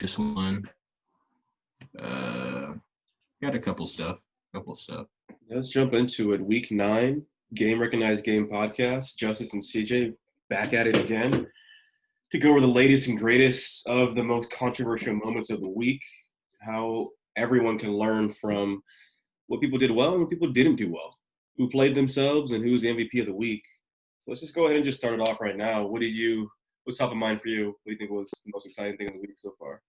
just won. Got a couple stuff. Let's jump into it. Week 9, Game Recognized Game podcast. Justice and CJ back at it again to go over the latest and greatest of the most controversial moments of the week. How everyone can learn from what people did well and what people didn't do well. Who played themselves and who's the MVP of the week. So let's just go ahead and just start it off right now. What's top of mind for you? What do you think was the most exciting thing of the week so far?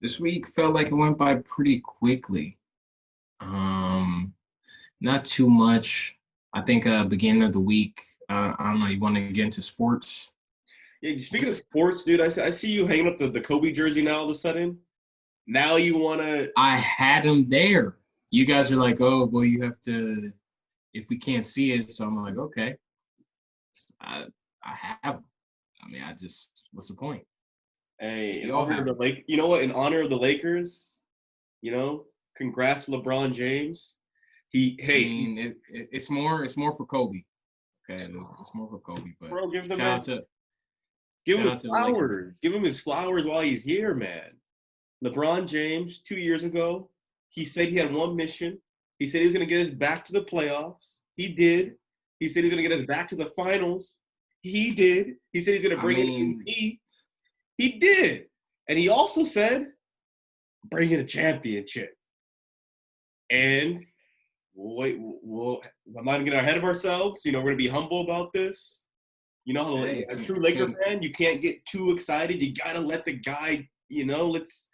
This week felt like it went by pretty quickly. Not too much. I think beginning of the week, I don't know, you want to get into sports? Yeah, speaking of sports, dude, I see you hanging up the Kobe jersey now all of a sudden. Now you want to... I had him there. You guys are like, oh, well, you have to, if we can't see it. So I'm like, okay. I have him. I mean, what's the point? Hey, you know what? In honor of the Lakers, congrats, LeBron James. It's more for Kobe. Okay, it's more for Kobe. But bro, give him flowers. Give him his flowers while he's here, man. LeBron James, 2 years ago, he said he had one mission. He said he was going to get us back to the playoffs. He did. He said he's going to get us back to the finals. He did. He said he's going to bring in MVP. He did. And he also said, bring in a championship. And I'm not going to get ahead of ourselves. We're going to be humble about this. A true Laker fan, you can't get too excited. You got to let the guy, let's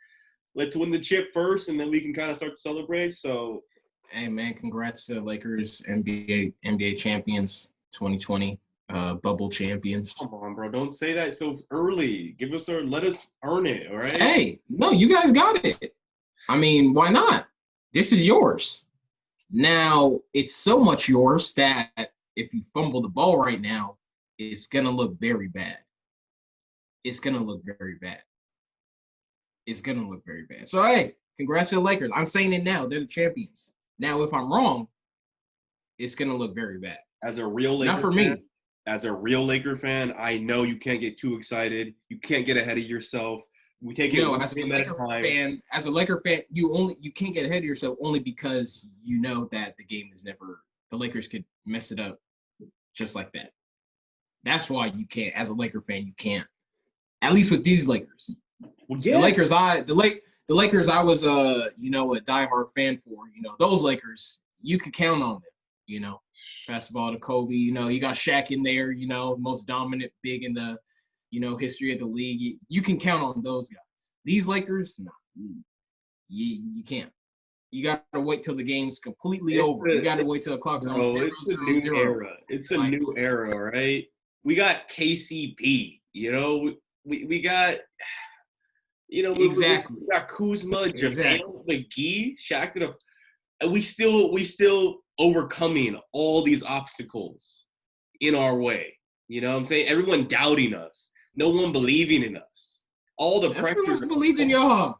win the chip first, and then we can kind of start to celebrate. So, hey, man, congrats to the Lakers, NBA champions 2020. Bubble champions. Come on, bro. Don't say that so early. Let us earn it, all right? Hey, no, you guys got it. I mean, why not? This is yours. Now, it's so much yours that if you fumble the ball right now, it's going to look very bad. So, hey, congrats to the Lakers. I'm saying it now. They're the champions. Now, if I'm wrong, it's going to look very bad. As a real Laker Not for me. As a real Laker fan, I know you can't get too excited. You can't get ahead of yourself. We take it as a Laker fan, you can't get ahead of yourself only because you know that the Lakers could mess it up just like that. That's why you can't, as a Laker fan, you can't. At least with these Lakers. Well, yeah. The Lakers I was a diehard fan for. Those Lakers, you could count on them. Pass the ball to Kobe. You got Shaq in there. Most dominant big in the history of the league. You can count on those guys. These Lakers, no, you can't. You got to wait till the game's completely over. You got to wait till the clock's on 0-0. It's a new era, right? We got KCP. We got. Exactly. We got Kuzma, JaVale McGee, Shaq. We still overcoming all these obstacles in our way. You know what I'm saying? Everyone doubting us. No one believing in us. All the pressure. Everyone's believed in y'all.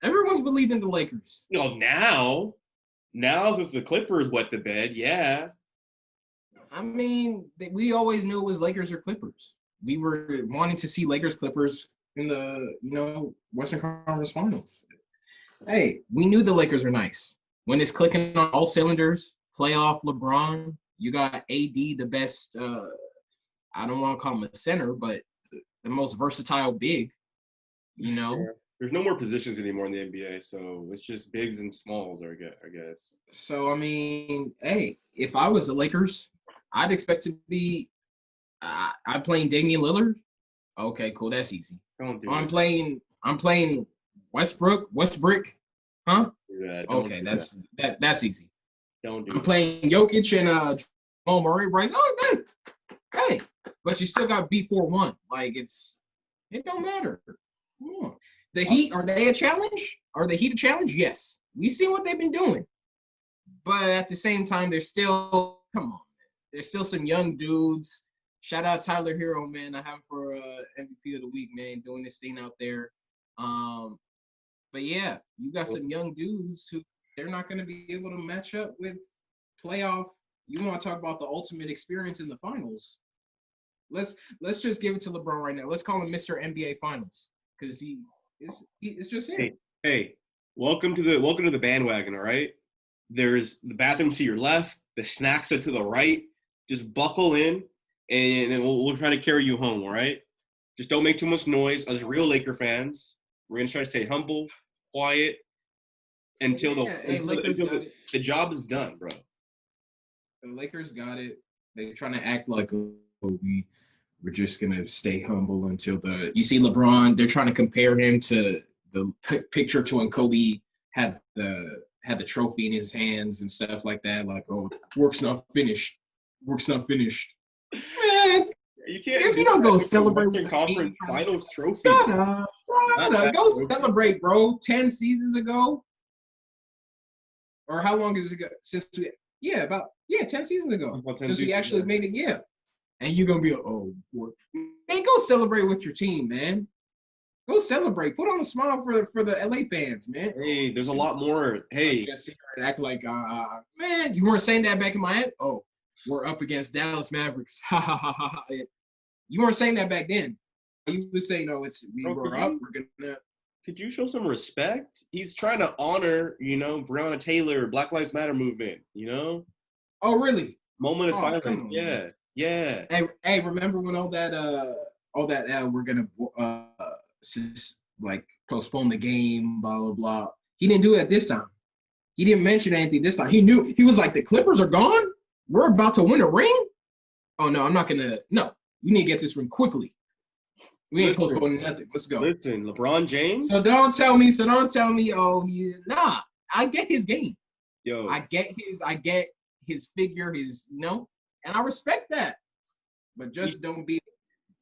Everyone's believed in the Lakers. Now since the Clippers wet the bed, yeah. I mean, we always knew it was Lakers or Clippers. We were wanting to see Lakers Clippers in the Western Conference Finals. Hey, we knew the Lakers are nice. When it's clicking on all cylinders, playoff LeBron, you got AD, the best, I don't want to call him a center, but the most versatile big, There's no more positions anymore in the NBA, so it's just bigs and smalls, I guess. So, I mean, hey, if I was the Lakers, I'd expect to be I'm playing Damian Lillard. Okay, cool, that's easy. I'm playing Westbrook, huh? Okay, that's easy. I'm playing Jokic and Jamal Murray, Bryce. Oh, hey, but you still got B41. Like it don't matter. The Heat, are they a challenge? Are the Heat a challenge? Yes. We see what they've been doing, but at the same time, there's still some young dudes. Shout out Tyler Hero, man. I have him for MVP of the week, man, doing this thing out there. But yeah, you got some young dudes who they're not going to be able to match up with playoff. You want to talk about the ultimate experience in the finals? Let's just give it to LeBron right now. Let's call him Mr. NBA Finals. because it's just him. Hey, welcome to the bandwagon. All right, there's the bathrooms to your left, the snacks are to the right. Just buckle in, and we'll try to carry you home. All right, just don't make too much noise. As real Laker fans, we're gonna try to stay humble, quiet, until the job is done, bro. The Lakers got it. They're trying to act like we're just gonna stay humble until you see LeBron. They're trying to compare him to the picture to when Kobe had the trophy in his hands and stuff like that. Like, oh, work's not finished. Work's not finished. Man, you can't. If you don't go celebrate Western Conference Finals trophy, go celebrate, bro. 10 seasons ago, or how long is it ago since we? Yeah, 10 seasons ago since we actually made it. Yeah, and you're gonna be man, go celebrate with your team, man. Go celebrate. Put on a smile for the LA fans, man. Hey, there's a lot more. Hey, act like man, you weren't saying that back in my head. Oh, we're up against Dallas Mavericks. Ha ha ha ha. You weren't saying that back then. You were saying, no, we're up. We're gonna. Could you show some respect? He's trying to honor, Breonna Taylor, Black Lives Matter movement. Oh, really? Moment of silence. Yeah. Hey, remember when all that we're gonna postpone the game, blah blah blah. He didn't do it this time. He didn't mention anything this time. He knew. He was like, the Clippers are gone. We're about to win a ring. Oh no, I'm not gonna. No, we need to get this ring quickly. We ain't postponing nothing. Let's go. Listen, LeBron James. So don't tell me. Oh, I get his game. Yo, I get his figure. And I respect that. But just don't be.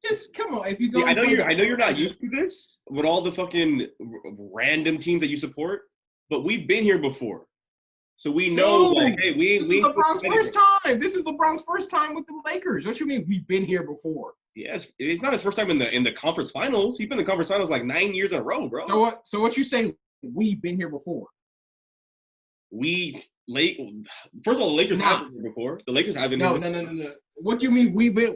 Just come on. If you go, I know you're not used to this with all the fucking random teams that you support, but we've been here before, so we know. Hey, this is LeBron's first time. This is LeBron's first time with the Lakers. What you mean? We've been here before. Yes, it's not his first time in the conference finals. He's been in the conference finals like 9 years in a row, bro. So what you saying? We've been here before. First of all, the Lakers have been here before. The Lakers have been here. No. What do you mean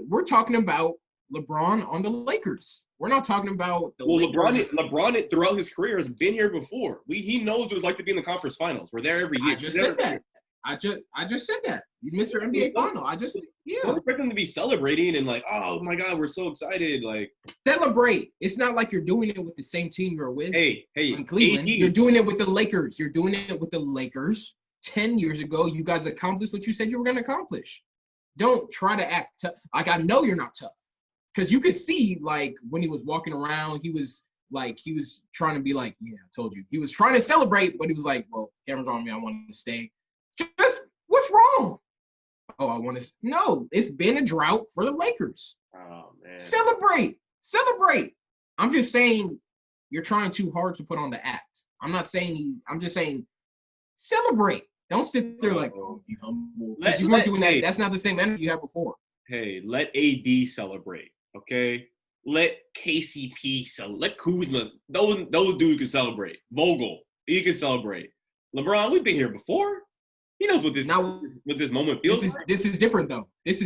we're talking about LeBron on the Lakers. We're not talking about the Lakers. LeBron throughout his career has been here before. He knows what it's like to be in the conference finals. We're there every year. I just said that. I just said that. He's Mr. NBA Final. Don't expect them to be celebrating and like, oh my God, we're so excited. Like, celebrate. It's not like you're doing it with the same team you're with. Hey, in Cleveland, you're doing it with the Lakers. You're doing it with the Lakers. 10 years ago, you guys accomplished what you said you were going to accomplish. Don't try to act tough. Like, I know you're not tough. Because you could see, like, when he was walking around, he was trying to be like, yeah, I told you. He was trying to celebrate, but he was like, well, camera's on me. I want to stay. Just, what's wrong? Oh, I want to. No, it's been a drought for the Lakers. Oh, man. Celebrate. I'm just saying you're trying too hard to put on the act. I'm not saying I'm just saying celebrate. Don't sit there like, oh, be humble. Because you weren't doing that. That's not the same energy you had before. Hey, let AD celebrate, okay? Let KCP celebrate. Let Kuzma. Those dudes can celebrate. Vogel, he can celebrate. LeBron, we've been here before. He knows what this moment feels like. This is different, though. Is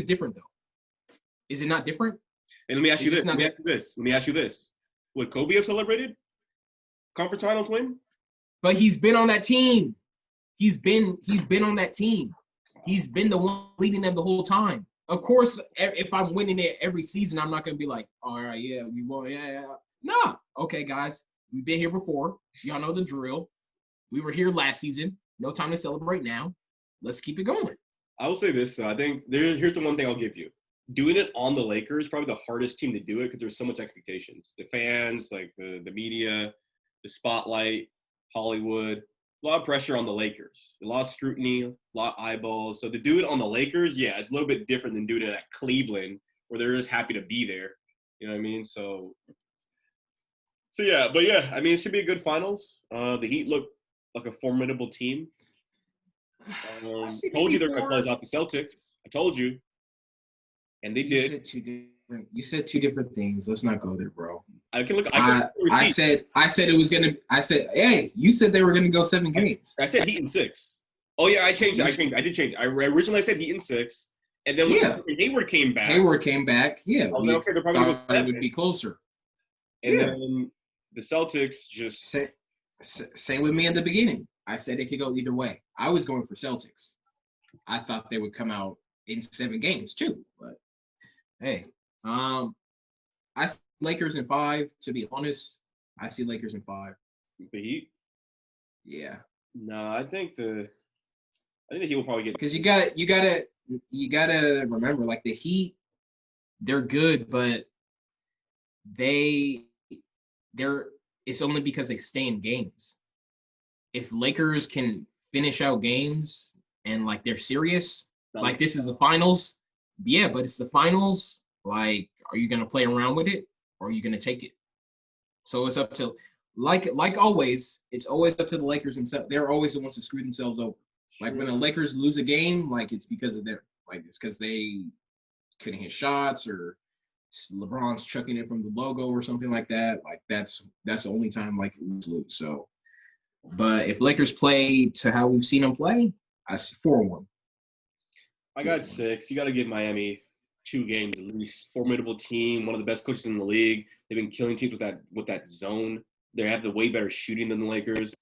it not different? And let me ask you this. Would Kobe have celebrated conference finals win? But he's been on that team. He's been on that team. He's been the one leading them the whole time. Of course, if I'm winning it every season, I'm not going to be like, all right, yeah, we won. Yeah. Nah. Okay, guys, we've been here before. Y'all know the drill. We were here last season. No time to celebrate now. Let's keep it going. I will say this. I think here's the one thing I'll give you. Doing it on the Lakers is probably the hardest team to do it because there's so much expectations. The fans, like the media, the spotlight, Hollywood. A lot of pressure on the Lakers. A lot of scrutiny, a lot of eyeballs. So to do it on the Lakers, yeah, it's a little bit different than doing it at Cleveland where they're just happy to be there. You know what I mean? So yeah. But, yeah, I mean, it should be a good finals. The Heat look like a formidable team. I told you they're going to close out the Celtics. I told you. And they did. You said two different things. Let's not go there, bro. I said it was gonna. I said, hey, you said they were gonna go 7 games. I said Heat in 6. Oh yeah, I changed. I did change. I originally said Heat in 6, and then when Hayward came back. Yeah, we thought it would be closer. And then The Celtics just same with me in the beginning. I said it could go either way. I was going for Celtics. I thought they would come out in 7 games too, but hey, I see Lakers in 5. To be honest, I see Lakers in 5. the Heat. Yeah. No, I think the Heat will probably get because you gotta remember, like the Heat, they're good, but they're it's only because they stay in games. If Lakers can finish out games and like they're serious, like this is the finals, yeah, but it's the finals. Like, are you gonna play around with it or are you gonna take it? So it's up to like always, it's always up to the Lakers themselves. They're always the ones to screw themselves over. Like when the Lakers lose a game, like it's because of them. Like it's because they couldn't hit shots or LeBron's chucking it from the logo or something like that. Like that's the only time like lose. So, but if Lakers play to how we've seen them play, I see 4-1. I got 6. You got to give Miami 2 games at least. Formidable team, one of the best coaches in the league. They've been killing teams with that zone. They have the way better shooting than the Lakers,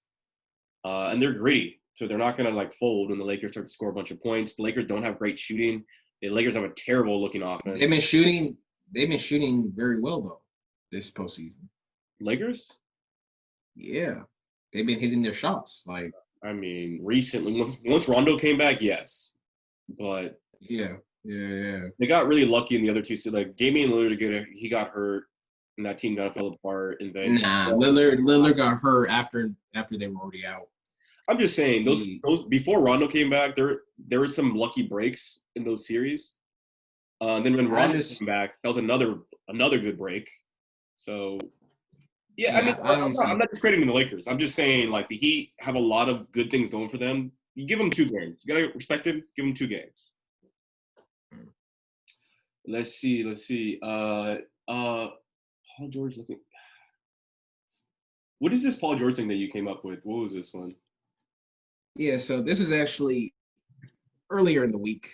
and they're gritty. So they're not gonna like fold when the Lakers start to score a bunch of points. The Lakers don't have great shooting. The Lakers have a terrible looking offense. They've been shooting very well though this postseason. Lakers? Yeah, they've been hitting their shots. Like, I mean, recently once Rondo came back, yes, but yeah. They got really lucky in the other 2. So like Damian Lillard, he got hurt, and that team kind of fell apart. And then Lillard got hurt after they were already out. I'm just saying those before Rondo came back, there were some lucky breaks in those series. Then when Rondo came back, that was another good break. So yeah, I mean, I'm not discrediting the Lakers. I'm just saying like the Heat have a lot of good things going for them. You give them 2 games. You gotta respect them. Give them 2 games. Let's see. Paul George looking. What is this Paul George thing that you came up with? What was this one? Yeah, so this is actually earlier in the week.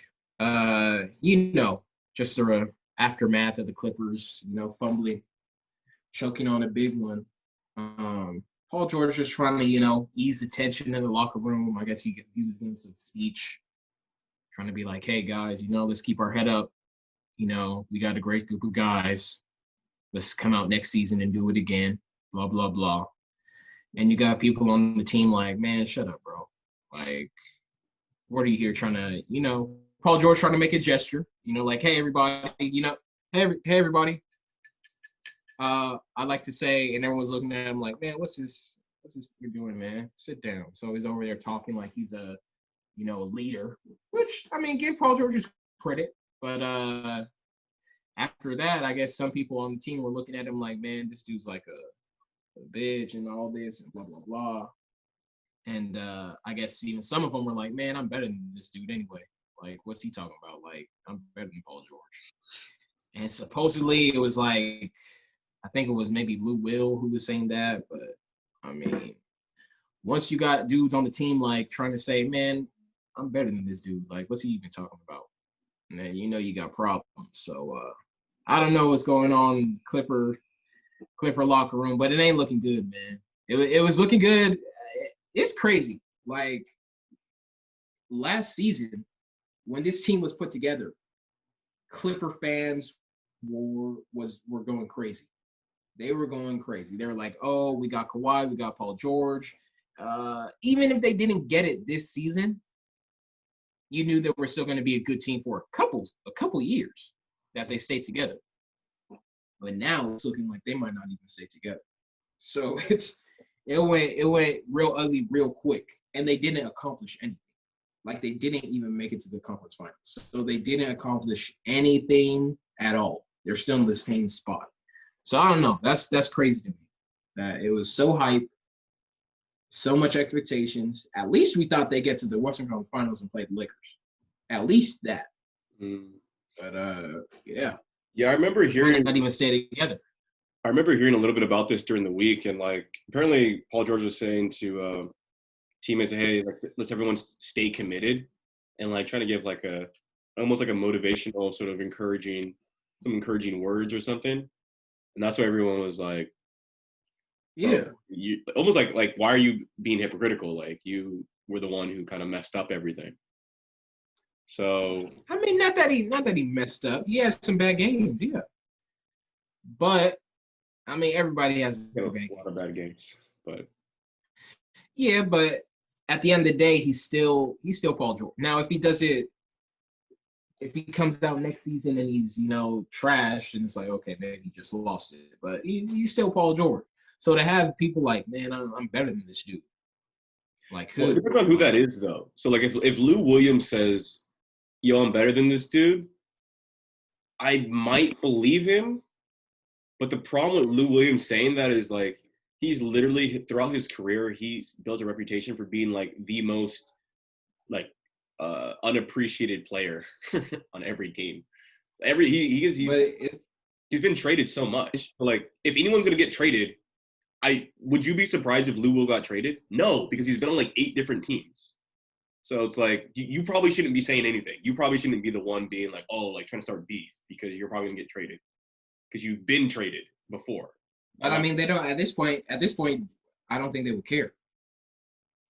Just sort of aftermath of the Clippers, fumbling, choking on a big one. Paul George just trying to, ease the tension in the locker room. I guess he was giving some speech, trying to be like, hey, guys, let's keep our head up. We got a great group of guys. Let's come out next season and do it again, blah, blah, blah. And you got people on the team like, man, shut up, bro. Like, what are you here trying to, Paul George trying to make a gesture, like, hey, everybody, hey, everybody. I'd like to say, and everyone's looking at him like, man, what's this you're doing, man? Sit down. So he's over there talking like he's a leader, which, I mean, give Paul George his credit. But after that, I guess some people on the team were looking at him like, man, this dude's like a bitch and all this and blah, blah, blah. And I guess even some of them were like, man, I'm better than this dude anyway. Like, what's he talking about? Like, I'm better than Paul George. And supposedly it was like, I think it was maybe Lou Will who was saying that. But, I mean, once you got dudes on the team like trying to say, man, I'm better than this dude. Like, what's he even talking about? And then you got problems. So I don't know what's going on in Clipper locker room, but it ain't looking good, man. It was looking good. It's crazy. Like last season, when this team was put together, Clipper fans were going crazy. They were going crazy. They were like, oh, we got Kawhi, we got Paul George. Even if they didn't get it this season, you knew that we're still going to be a good team for a couple years that they stayed together. But now it's looking like they might not even stay together. So it went real ugly real quick, and they didn't accomplish anything. Like they didn't even make it to the conference finals. So they didn't accomplish anything at all. They're still in the same spot. So I don't know. That's crazy to me. That it was so hype, so much expectations. At least we thought they'd get to the Western Conference Finals and play the Lakers. At least that. But yeah. Yeah, I remember hearing not even stay together. I remember hearing a little bit about this during the week, and like apparently Paul George was saying to teammates, "Hey, let's everyone stay committed," and like trying to give like almost like a motivational sort of encouraging words or something. And that's why everyone was like, Yeah. You almost like why are you being hypocritical? Like you were the one who kind of messed up everything. So I mean, not that he messed up. He had some bad games, yeah. But I mean, everybody has a lot of bad games. But yeah, but at the end of the day, he's still Paul George. Now, if he comes out next season and he's trash, and it's like, okay, maybe he just lost it, but he's still Paul George. So to have people like, man, I'm better than this dude. Like, well, it depends on who that is, though. So like, if Lou Williams says, "Yo, I'm better than this dude," I might believe him. But the problem with Lou Williams saying that is like he's literally throughout his career he's built a reputation for being like the most like unappreciated player on every team. He's been traded so much. So like if anyone's gonna get traded, would you be surprised if Lou Will got traded? No, because he's been on like 8 different teams. So it's like you probably shouldn't be saying anything. You probably shouldn't be the one being like, oh, like trying to start beef because you're probably gonna get traded because you've been traded before. But I mean, they don't at this point. I don't think they would care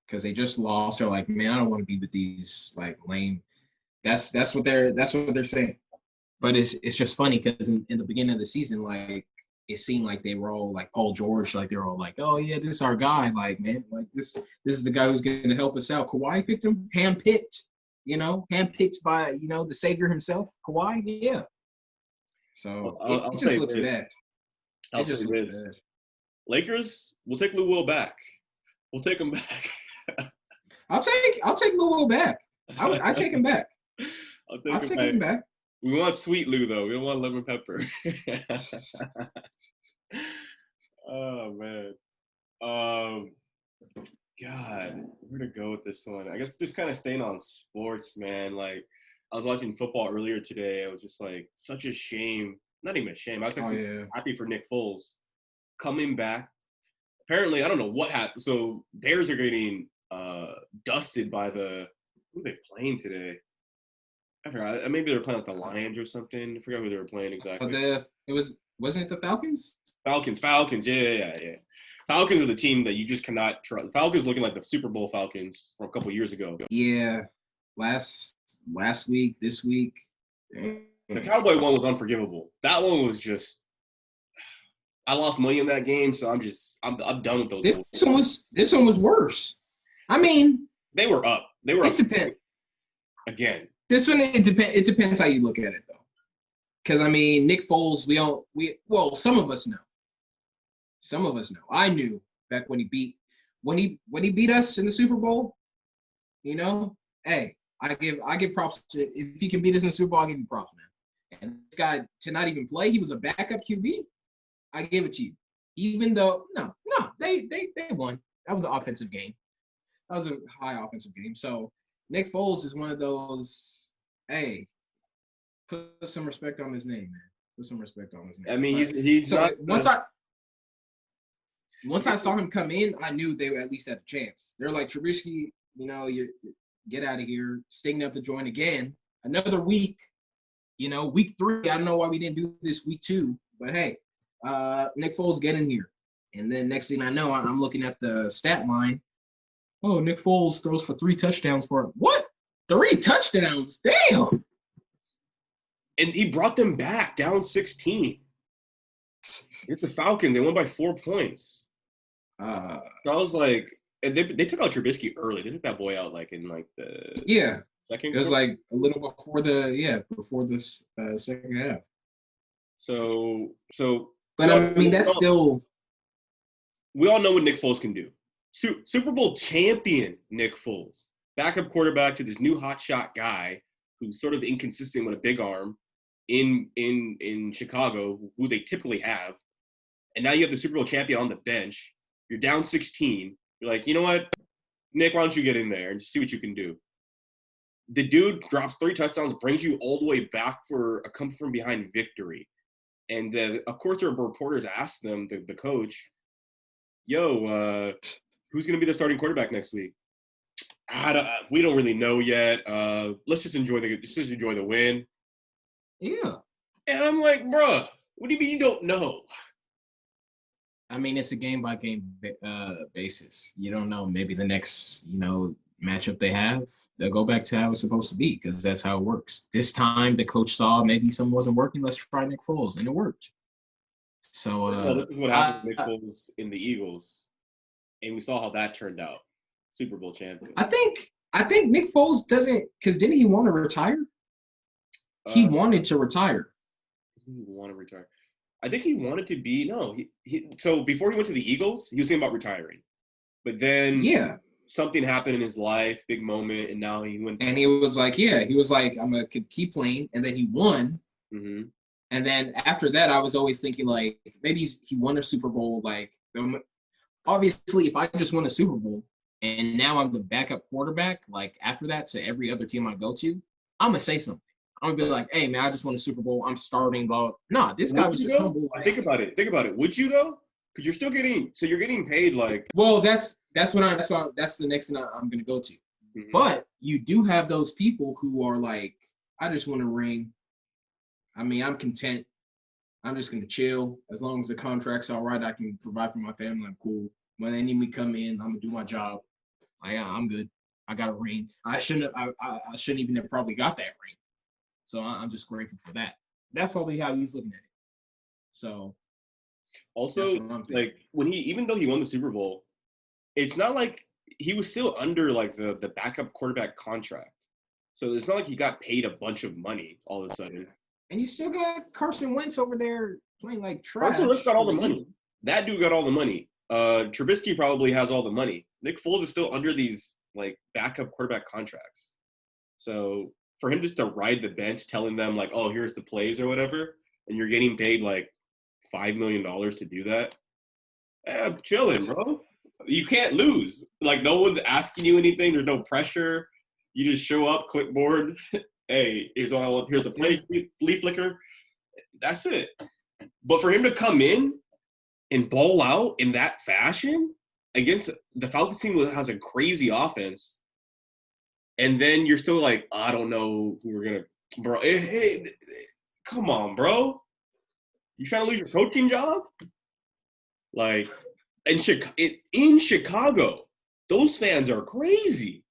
because they just lost. They're like, man, I don't want to be with these like lame. That's what they're saying. But it's just funny because in the beginning of the season, like it seemed like they were all like Paul George, like they're all like, oh yeah, this is our guy, like man, like this is the guy who's going to help us out. Kawhi picked him, handpicked by the savior himself, Kawhi, yeah. So it just looks bad. It just looks bad. Lakers, we'll take Lou Will back. We'll take him back. I'll take Lou Will back. I take him back. I'll take him back. We want sweet Lou though. We don't want lemon pepper. Oh man. God, where to go with this one? I guess just kind of staying on sports, man. Like I was watching football earlier today. I was just like, such a shame. Not even a shame. I was actually happy for Nick Foles coming back. Apparently, I don't know what happened. So Bears are getting dusted by who are they playing today? I forgot. Maybe they were playing like the Lions or something. I forgot who they were playing exactly. Wasn't it the Falcons? Falcons. Yeah. Falcons are the team that you just cannot trust. Falcons looking like the Super Bowl Falcons from a couple years ago. Yeah, last week, this week. The Cowboy one was unforgivable. That one was just. I lost money in that game, so I'm done with those. This one was worse. I mean, they were up. They were. It depends. Again. This one it depends how you look at it though, because I mean Nick Foles some of us know. Some of us know. I knew back when he beat us in the Super Bowl. Hey, I give props to if he can beat us in the Super Bowl. I give you props, man. And this guy to not even play, he was a backup QB. I give it to you. Even though no, they won. That was an offensive game. That was a high offensive game. So Nick Foles is one of those. Hey, put some respect on his name, man. Put some respect on his name. I mean, he's so not. Once I saw him come in, I knew they at least had a chance. They're like, Trubisky, you get out of here, sticking up the joint again. Another week, week 3. I don't know why we didn't do this week 2, but hey, Nick Foles get in here. And then next thing I know, I'm looking at the stat line. Oh, Nick Foles throws for 3 touchdowns for what? 3 touchdowns? Damn. And he brought them back down 16. It's the Falcons. They won by 4 points. So I was like, and they took out Trubisky early. They took that boy out like in like the second. It was like a little before this second half. So. But I mean, that's still. We all know what Nick Foles can do. Super Bowl champion Nick Foles, backup quarterback to this new hotshot guy who's sort of inconsistent with a big arm in Chicago, who they typically have. And now you have the Super Bowl champion on the bench. You're down 16. You're like, you know what, Nick, why don't you get in there and see what you can do? The dude drops 3 touchdowns, brings you all the way back for a come from behind victory. And of course, the reporters asked them, the coach, yo, who's going to be the starting quarterback next week? We don't really know yet. Let's just enjoy the win. Yeah. And I'm like, bruh, what do you mean you don't know? I mean, it's a game by game basis. You don't know. Maybe the next, matchup they have, they'll go back to how it's supposed to be because that's how it works. This time, the coach saw maybe something wasn't working. Let's try Nick Foles, and it worked. So, well, this is what happened to Nick Foles in the Eagles, and we saw how that turned out. Super Bowl champion. I think Nick Foles doesn't, because didn't he want to retire? He wanted to retire. He wanted to retire. I think he wanted to be so before he went to the Eagles, he was thinking about retiring. But then something happened in his life, big moment, and now he went. And he was like, I'm gonna keep playing, and then he won. Mm-hmm. And then after that, I was always thinking like maybe he won a Super Bowl. Like obviously, if I just won a Super Bowl and now I'm the backup quarterback, like after that to every other team I go to, I'm gonna say something. I'm gonna be like, hey man, I just won a Super Bowl. I'm starting ball. Nah, this guy was just humble. Think about it. Would you though? Because you're still getting paid like. Well, that's the next thing I'm gonna go to. Mm-hmm. But you do have those people who are like, I just want a ring. I mean, I'm content. I'm just gonna chill as long as the contract's all right. I can provide for my family. I'm cool. When they need me to come in, I'm gonna do my job. I'm good. I got a ring. I shouldn't even have probably got that ring. So I'm just grateful for that. That's probably how he's looking at it. So also, like even though he won the Super Bowl, it's not like he was still under like the backup quarterback contract. So it's not like he got paid a bunch of money all of a sudden. And you still got Carson Wentz over there playing like trash. Carson Wentz got all the money. That dude got all the money. Trubisky probably has all the money. Nick Foles is still under these like backup quarterback contracts. So for him just to ride the bench telling them like, oh, here's the plays or whatever, and you're getting paid like $5 million to do that, I'm chilling, bro. You can't lose. Like no one's asking you anything. There's no pressure. You just show up, clipboard. Hey, here's all I want. Here's a play, leaf flicker. That's it. But for him to come in and ball out in that fashion against the Falcons team has a crazy offense, and then you're still like, I don't know who we're gonna, bro. Hey, come on, bro. You trying to lose your coaching job? Like in Chicago, those fans are crazy.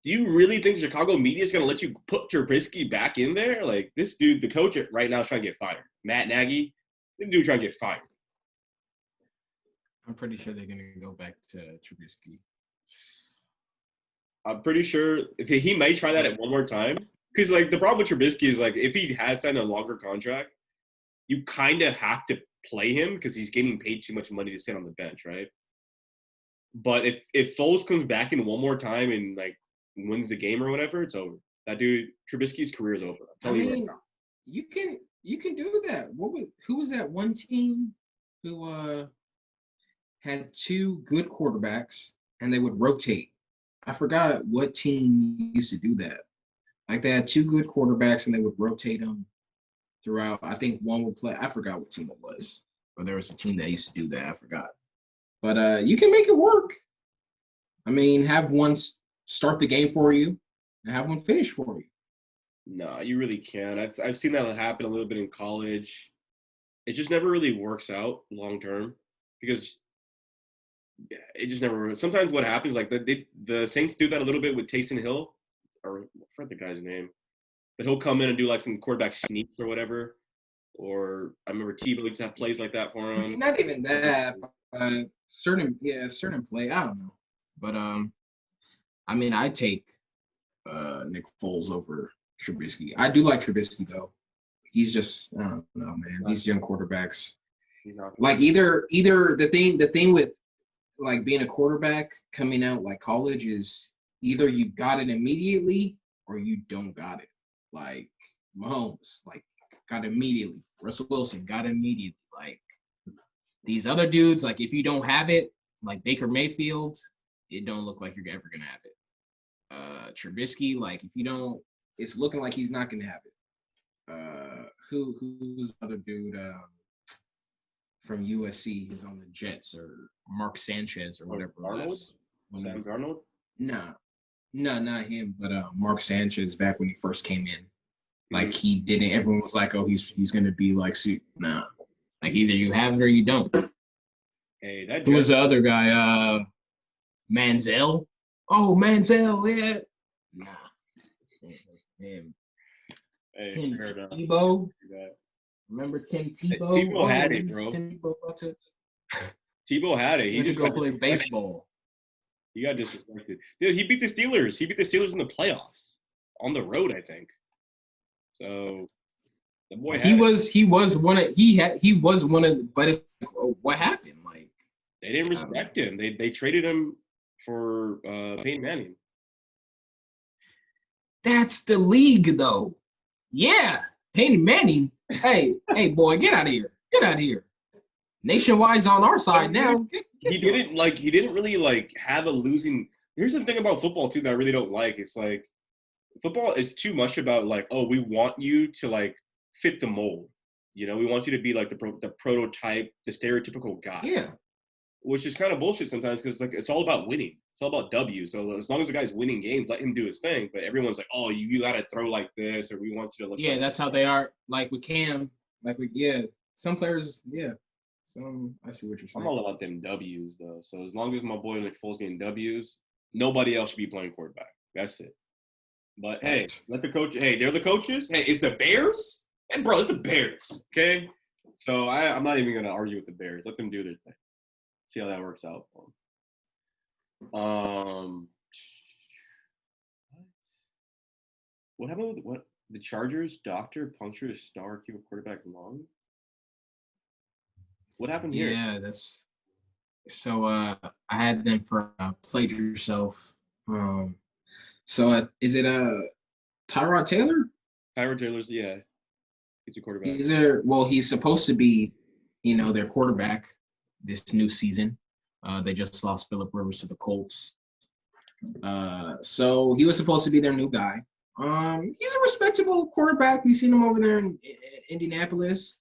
Do you really think the Chicago media is going to let you put Trubisky back in there? Like, this dude, the coach right now is trying to get fired. Matt Nagy, this dude trying to get fired. I'm pretty sure they're going to go back to Trubisky. I'm pretty sure he may try that at one more time. Because, like, the problem with Trubisky is, like, if he has signed a longer contract, you kind of have to play him because he's getting paid too much money to sit on the bench, right? But if Foles comes back in one more time and, like, wins the game or whatever, it's over. That dude, Trubisky's career is over. You can do that. Who was that one team who had two good quarterbacks and they would rotate? I forgot what team used to do that. Like they had two good quarterbacks and they would rotate them throughout. I think one would play. I forgot what team it was, but there was a team that used to do that. I forgot. But you can make it work. I mean, have one start the game for you and have one finish for you. No, you really can. I've seen that happen a little bit in college. It just never really works out long term because it just never. Sometimes what happens, like the Saints do that a little bit with Taysom Hill, or I forgot the guy's name, but he'll come in and do like some quarterback sneaks or whatever. Or I remember Tebow used to have plays like that for him. Not even that. Certain play. I don't know, but I mean, I take Nick Foles over Trubisky. I do like Trubisky though. He's just I don't know, man. These young quarterbacks, like either the thing with like being a quarterback coming out like college is either you got it immediately or you don't got it. Like Mahomes, like got immediately. Russell Wilson got immediately. Like these other dudes, like if you don't have it, like Baker Mayfield, it don't look like you're ever gonna have it. Trubisky, like if you don't, it's looking like he's not gonna have it. Who's the other dude from USC? He's on the Jets, or Mark Sanchez or whatever. Sam Darnold? No, not him. But Mark Sanchez back when he first came in, like he didn't. Everyone was like, "Oh, he's gonna be like suit." Nah, like either you have it or you don't. Hey, that Who was the other guy? Manziel. Oh, Manziel, yeah. Nah. Man. Hey, Tim fair enough. Tebow. Remember Tim Tebow? Tebow had it, bro. Tim Tebow about to Tebow had it. He just go play baseball. He got disrespected. Dude, he beat the Steelers. He beat the Steelers in the playoffs on the road, I think. So the boy he was one of but it's like, oh, what happened? Like they didn't respect him. They traded him for Peyton Manning. That's the league though. Yeah. Peyton Manning. Hey, boy, get out of here. Get out of here. Nationwide's on our side now. He didn't really have a losing. Here's the thing about football too that I really don't like. It's like football is too much about we want you to fit the mold. You know, we want you to be like the prototype, the stereotypical guy. Yeah. Which is kind of bullshit sometimes because it's all about winning. It's all about W. So as long as the guy's winning games, let him do his thing. But everyone's like, oh, you got to throw like this, or we want you to look. Yeah, that's how they are. Like with Cam, some players, yeah. I see what you're saying. I'm all about them W's though. So as long as my boy Nick Foles getting W's, nobody else should be playing quarterback. That's it. But hey, let the coach. Hey, they're the coaches. Hey, it's the Bears. And bro, it's the Bears. Okay. So I'm not even gonna argue with the Bears. Let them do their thing. See how that works out for them. What happened with the Chargers? Doctor punctured a star keep a quarterback lung. What happened here? Yeah, that's so. I had them for played yourself. So is it Tyrod Taylor? Tyrod Taylor's he's a quarterback. He's supposed to be, their quarterback this new season. They just lost Phillip Rivers to the Colts. So he was supposed to be their new guy. He's a respectable quarterback. We've seen him over there in Indianapolis.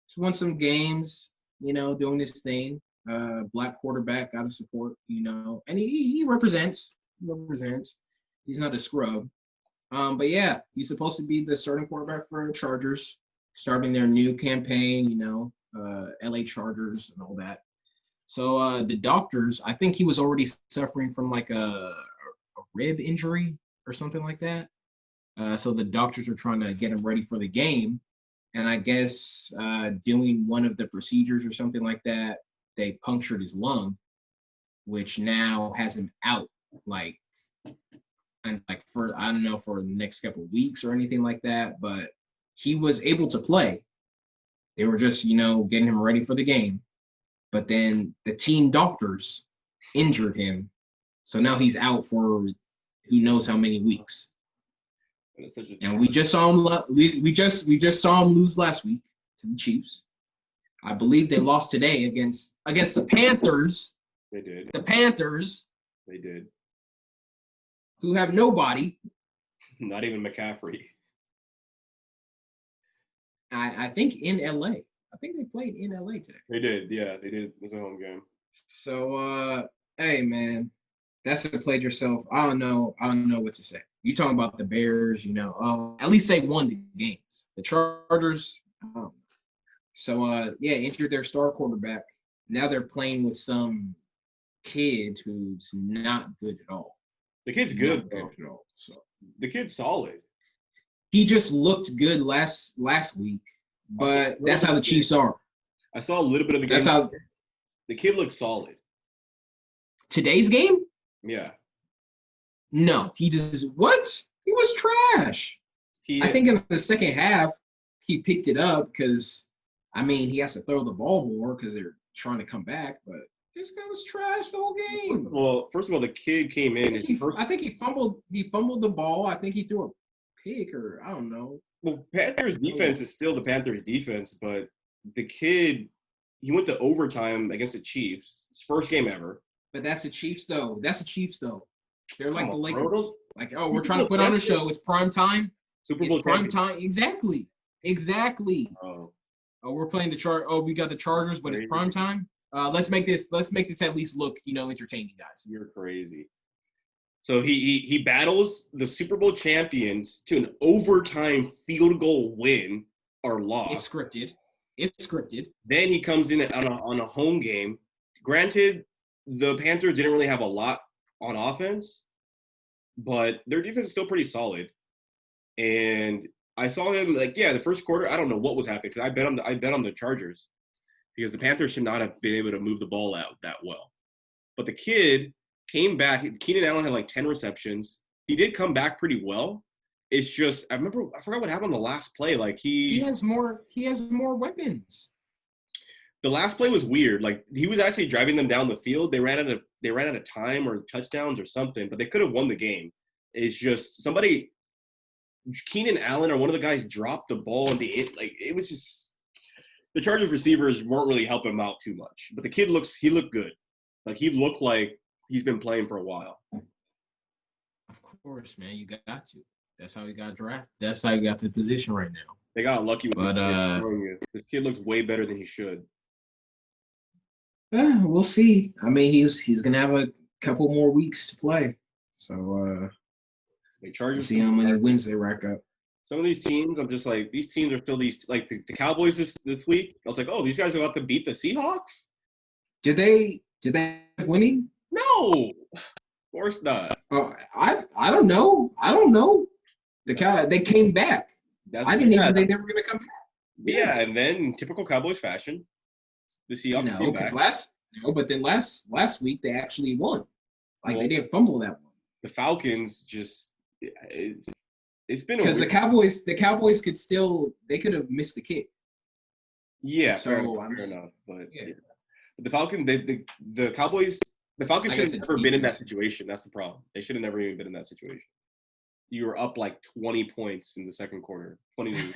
He's won some games, doing this thing. Black quarterback, got to support, and he represents. He's not a scrub. But yeah, he's supposed to be the starting quarterback for the Chargers, starting their new campaign, LA Chargers and all that. So the doctors, I think he was already suffering from a rib injury or something like that. So the doctors are trying to get him ready for the game. And I guess doing one of the procedures or something like that, they punctured his lung, which now has him out for I don't know for the next couple of weeks or anything like that. But he was able to play. They were just getting him ready for the game. But then the team doctors injured him, so now he's out for who knows how many weeks. And we just saw him. We just saw him lose last week to the Chiefs. I believe they lost today against the Panthers. They did. The Panthers. They did. Who have nobody. Not even McCaffrey. I think in LA. I think they played in LA today. They did, yeah. They did. It was a home game. So, hey, man, that's what played yourself. I don't know what to say. You talking about the Bears, at least they won the games. The Chargers, So, injured their star quarterback. Now they're playing with some kid who's not good at all. The kid's good, bro. So. The kid's solid. He just looked good last week, but that's how the Chiefs are. I saw a little bit of the game. That's how the kid looks solid. Today's game? Yeah. No, he just what? He was trash. I think in the second half he picked it up because he has to throw the ball more because they're trying to come back, but this guy was trash the whole game. Well, first of all, the kid came in. I think he fumbled the ball. I think he threw a pick or I don't know. Well, Panthers defense is still the Panthers defense, but the kid, he went to overtime against the Chiefs. His first game ever. But that's the Chiefs, though. They're like the Lakers. Bro. We're trying to put on a show. It's prime time. Super Bowl it's prime time. Exactly. Oh, we're playing we got the Chargers, but it's prime time. Let's make this at least look, entertaining, guys. You're crazy. So he battles the Super Bowl champions to an overtime field goal win or loss. It's scripted. Then he comes in on a home game, Granted, the Panthers didn't really have a lot on offense, but their defense is still pretty solid. And I saw him the first quarter. I don't know what was happening because I bet on the Chargers because the Panthers should not have been able to move the ball out that well. But the kid came back. Keenan Allen had 10 receptions. He did come back pretty well. It's just I forgot what happened on the last play. He has more weapons. The last play was weird. He was actually driving them down the field. They ran out of time or touchdowns or something, but they could have won the game. It's just Keenan Allen or one of the guys dropped the ball in the it was just the Chargers receivers weren't really helping him out too much. But the kid looked good. He looked like he's been playing for a while. Of course, man, you got to. That's how he got drafted. That's how he got the position right now. They got lucky with this kid looks way better than he should. We'll see. I mean, he's gonna have a couple more weeks to play. So we'll see how many wins they rack up. Some of these teams, I'm just these teams are still the Cowboys this week. I was oh, these guys are about to beat the Seahawks? Did they end up winning? No, of course not. Oh, I don't know. They came back. I didn't even think they were gonna come back. Yeah, and then in typical Cowboys fashion, the Seahawks came back. But then last week they actually won. They didn't fumble that one. The Falcons just it's been because the Cowboys could have missed the kick. Yeah, fair enough. But yeah. The Falcons, the Cowboys, the Falcons should have never been in that situation. That's the problem. They should have never even been in that situation. You were up 20 points in the second quarter. 20.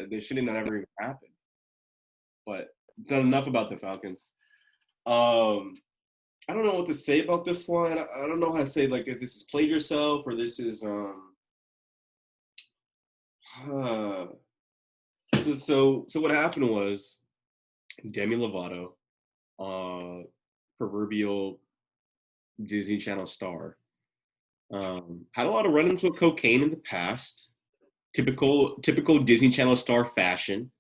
They shouldn't have ever even happened. But done enough about the Falcons. I don't know what to say about this one. I don't know how to say if this is played yourself or this is so what happened was Demi Lovato, proverbial Disney Channel star, had a lot of run-ins with cocaine in the past. Typical Disney Channel star fashion.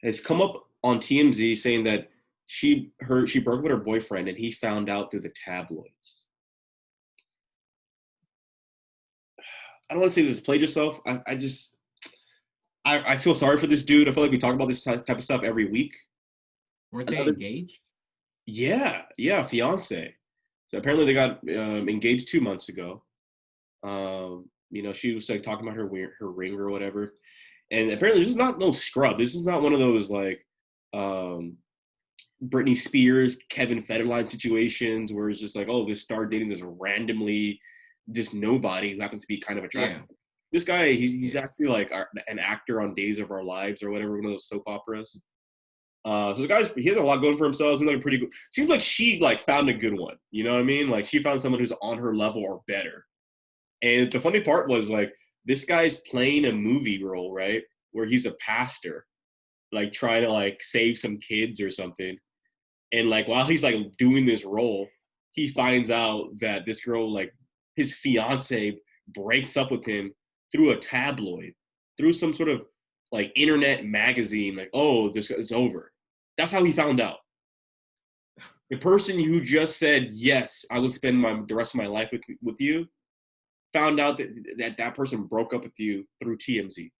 Has come up on TMZ saying that she broke with her boyfriend and he found out through the tabloids. I don't want to say this played yourself. I feel sorry for this dude. I feel like we talk about this type of stuff every week. Weren't they engaged? Yeah, fiance. So apparently they got engaged 2 months ago. She was talking about her ring or whatever. And apparently this is not no scrub. This is not one of those Britney Spears, Kevin Federline situations where it's just this star dating this randomly just nobody who happens to be kind of attractive. Yeah. This guy, he's actually an actor on Days of Our Lives or whatever, one of those soap operas. So the guy's, he has a lot going for himself. He's pretty good. Seems like she found a good one. You know what I mean? She found someone who's on her level or better. And the funny part was this guy's playing a movie role, right? Where he's a pastor, trying to save some kids or something. And while he's doing this role, he finds out that this girl, his fiance, breaks up with him through a tabloid, through some sort of internet magazine. It's over. That's how he found out. The person who just said, yes, I would spend the rest of my life with you, found out that person broke up with you through TMZ.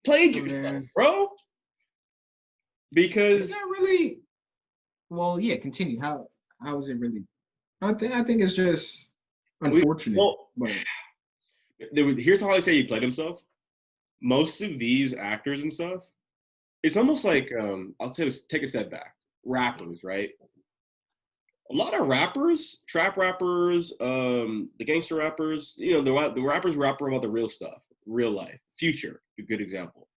Played yourself, bro. Because it's not really. Well, yeah. Continue. How is it really? I think it's just unfortunate. Here's how I say he played himself. Most of these actors and stuff, it's almost I'll take a step back. Rappers, right? A lot of rappers, trap rappers, the gangster rappers, the rappers rap about the real stuff, real life. Future, a good example.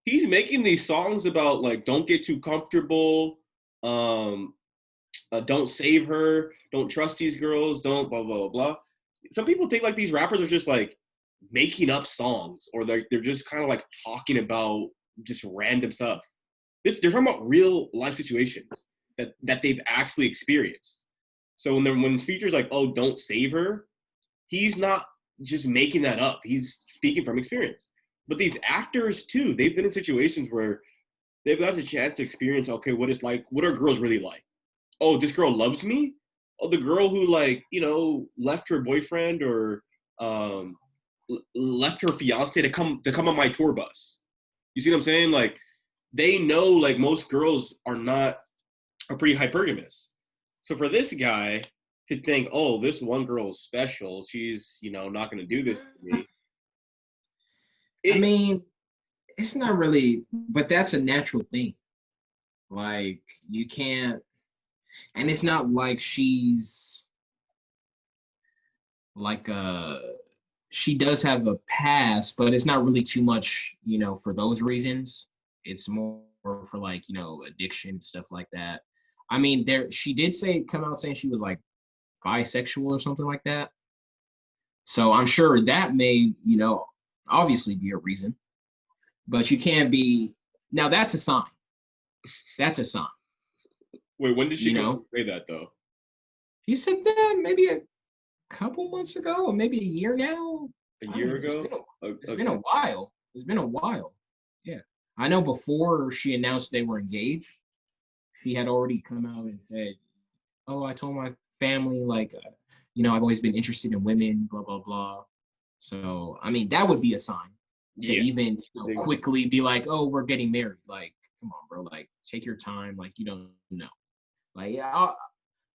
He's making these songs about don't get too comfortable, don't save her, don't trust these girls, don't blah blah blah. Some people think these rappers are just making up songs, or they're just kind of talking about just random stuff. They're talking about real life situations that they've actually experienced. So when Future's oh, don't save her, he's not just making that up. He's speaking from experience. But these actors too, they've been in situations where they've got the chance to experience, okay, what it's like, what are girls really like? Oh, this girl loves me? Oh, the girl who, like, you know, left her boyfriend or left her fiance to come on my tour bus. You see what I'm saying? Like, they know, like, most girls are pretty hypergamous. So for this guy to think, oh, this one girl is special, she's, you know, not going to do this to me. I mean, it's not really, but that's a natural thing. Like, you can't, and it's not like she's like she does have a past, but it's not really too much, you know, for those reasons. It's more for, like, you know, addiction, stuff like that. I mean, she did come out saying she was like bisexual or something like that. So I'm sure that may, you know, obviously be a reason. But you can't be, now that's a sign. That's a sign. Wait, when did she say that though? He said that maybe a couple months ago, or maybe a year now. A year ago? It's been a while. It's been a while. Yeah. I know before she announced they were engaged, she had already come out and said, oh, I told my family, like, you know, I've always been interested in women, blah, blah, blah. So, I mean, that would be a sign to even, you know, quickly be like, oh, we're getting married. Like, come on, bro. Like, take your time. Like, you don't know. Like, yeah,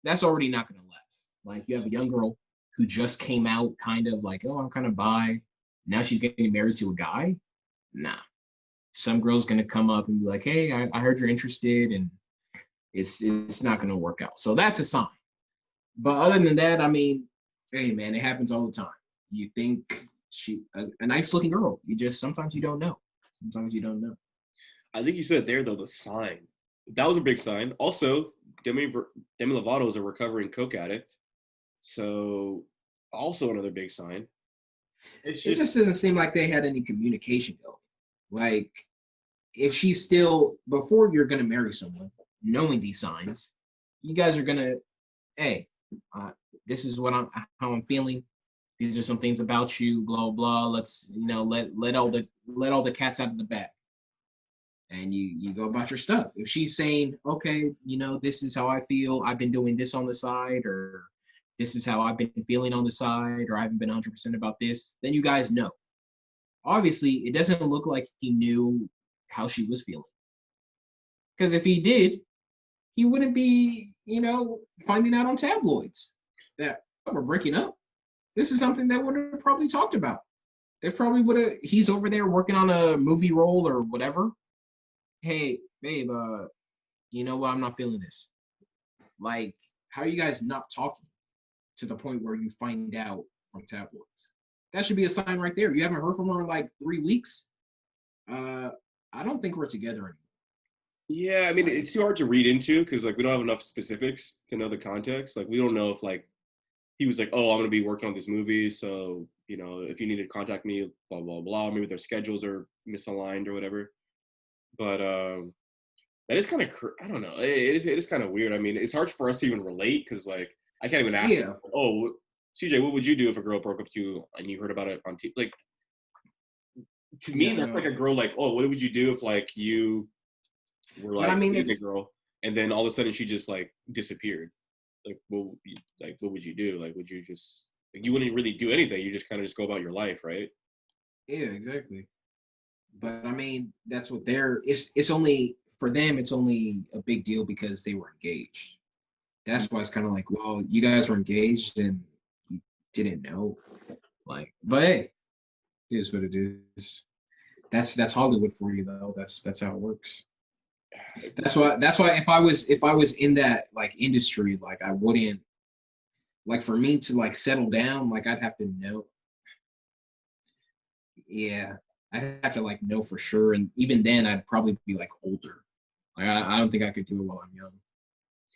that's already not going to last. Like, you have a young girl who just came out kind of like, oh, I'm kind of bi. Now she's getting married to a guy. Nah. Some girl's going to come up and be like, hey, I heard you're interested, and it's not going to work out. So that's a sign. But other than that, I mean, hey, man, it happens all the time. You think a nice looking girl, sometimes you don't know. Sometimes you don't know. I think you said there, though, the sign. That was a big sign. Also, Demi Lovato is a recovering coke addict. So, also another big sign. It just doesn't seem like they had any communication, though. Like, if she's still, before you're going to marry someone, knowing these signs, you guys are going to, hey, this is how I'm feeling. These are some things about you, blah, blah. Let's, you know, let all the cats out of the bag. And you go about your stuff. If she's saying, okay, you know, this is how I feel, I've been doing this on the side, or this is how I've been feeling on the side, or I haven't been 100% about this, then you guys know. Obviously, it doesn't look like he knew how she was feeling. Because if he did, he wouldn't be, you know, finding out on tabloids that we're breaking up. This is something that would have probably talked about. They probably would have, he's over there working on a movie role or whatever. Hey, babe, you know what? I'm not feeling this. Like, how are you guys not talking to the point where you find out from tabloids? That should be a sign right there. You haven't heard from her in like 3 weeks. I don't think we're together anymore. Yeah, I mean, it's too hard to read into because, like, we don't have enough specifics to know the context. Like, we don't know if, like, he was like, oh, I'm going to be working on this movie, so, you know, if you need to contact me, blah, blah, blah. Maybe their schedules are misaligned or whatever. But that is kind of, I don't know. It is kind of weird. I mean, it's hard for us to even relate because, like, I can't even ask, oh, CJ, what would you do if a girl broke up with you and you heard about it on TV? Like, to me, that's like a girl, like, oh, what would you do if, like, you were, like, dating a girl and then all of a sudden she just, like, disappeared? Like, what would you do? Like, would you just, like, you wouldn't really do anything. You just kind of just go about your life, right? Yeah, exactly. But I mean, that's what it's only, for them, it's only a big deal because they were engaged. That's why it's kind of like, well, you guys were engaged and you didn't know. Like, but hey, it is what it is. That's Hollywood for you, though. That's how it works. That's why if I was in that, like, industry, like, I wouldn't, like, for me to, like, settle down, like, I'd have to know. Yeah, I'd have to, like, know for sure, and even then I'd probably be, like, older. Like, I don't think I could do it while I'm young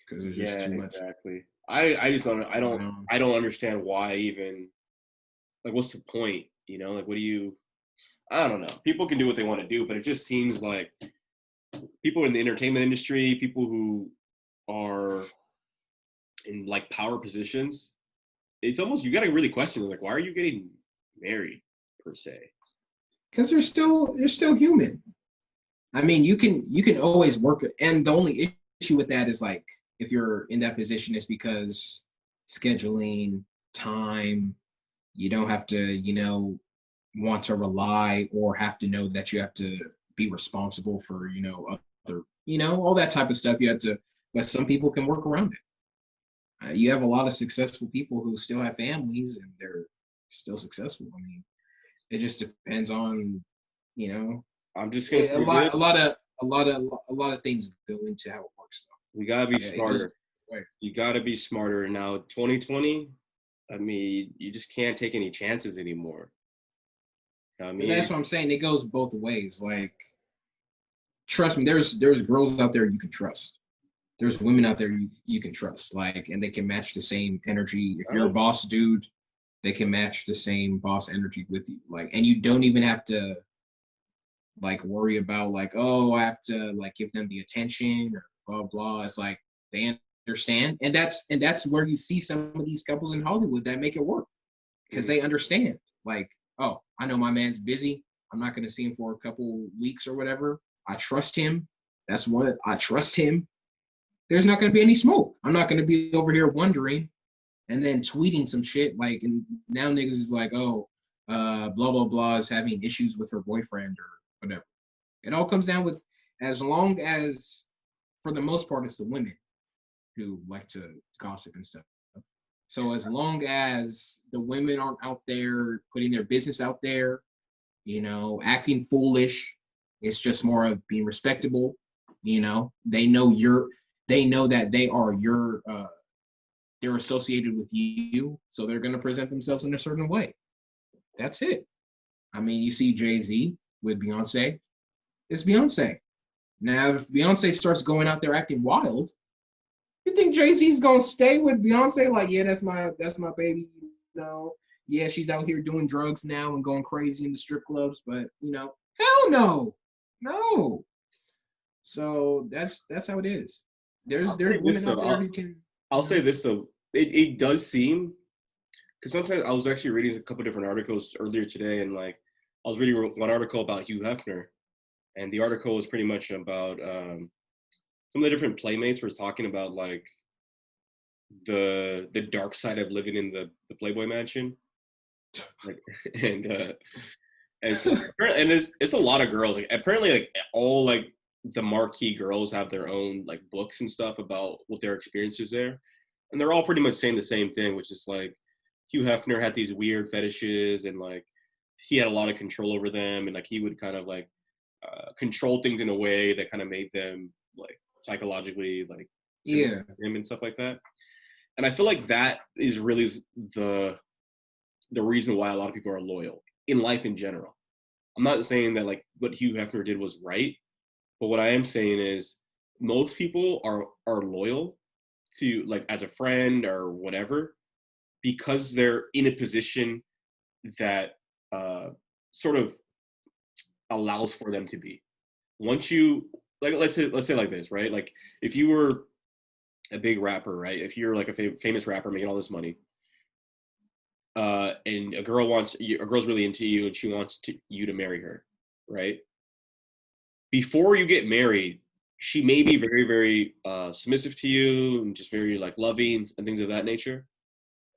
because there's just too much. Exactly. I just don't understand why even, like, what's the point, you know? Like, what do you, I don't know. People can do what they want to do, but it just seems like people in the entertainment industry, people who are in, like, power positions, it's almost, you got to really question, like, why are you getting married per se? Because they're still human. I mean, you can always work it. And the only issue with that is like if you're in that position is because scheduling, time, you don't have to, want to rely or have to know that you have to be responsible for, other, all that type of stuff. You have to, but some people can work around it. You have a lot of successful people who still have families and they're still successful. I mean, it just depends on, I'm just gonna say this. a lot of things go into how it works. We gotta be smarter. You gotta be smarter now. 2020. I mean, you just can't take any chances anymore. I mean, that's what I'm saying. It goes both ways. Like, trust me, there's girls out there you can trust. There's women out there you can trust. Like, and they can match the same energy. If you're a boss dude, they can match the same boss energy with you. Like, and you don't even have to like worry about like, oh, I have to like give them the attention or blah blah. It's like they understand, and that's where you see some of these couples in Hollywood that make it work because they understand. Like, oh, I know my man's busy. I'm not going to see him for a couple weeks or whatever. I trust him. That's what I trust him. There's not going to be any smoke. I'm not going to be over here wondering and then tweeting some shit like, and now niggas is like, oh, blah blah blah is having issues with her boyfriend or whatever. It all comes down with, as long as, for the most part, it's the women who like to gossip and stuff. So as long as the women aren't out there putting their business out there, acting foolish, it's just more of being respectable. They know that they're associated with you, so they're going to present themselves in a certain way. That's it. I mean, you see Jay-Z with Beyonce. It's Beyonce. Now, if Beyonce starts going out there acting wild, you think Jay-Z's gonna stay with Beyonce? Like, yeah, that's my baby. Yeah, she's out here doing drugs now and going crazy in the strip clubs, but hell no. So that's how it is. There's women out there who can. I'll say this though, it does seem, because sometimes I was actually reading a couple different articles earlier today, and like I was reading one article about Hugh Hefner, and the article was pretty much about some of the different playmates were talking about like the dark side of living in the Playboy Mansion, like, and so and it's a lot of girls. Like apparently, like all like the marquee girls have their own like books and stuff about what their experiences there, and they're all pretty much saying the same thing, which is like Hugh Hefner had these weird fetishes and like he had a lot of control over them, and like he would kind of like control things in a way that kind of made them like psychologically like him and stuff like that. And I feel like that is really the reason why a lot of people are loyal in life in general. I'm not saying that like what Hugh Hefner did was right, but what I am saying is most people are loyal to like as a friend or whatever because they're in a position that sort of allows for them to be. Once you like, let's say like this, right? Like if you were a big rapper, right? If you're like a famous rapper making all this money, and a girl's really into you and she wants you to marry her, right? Before you get married, she may be very, very submissive to you and just very like loving and things of that nature.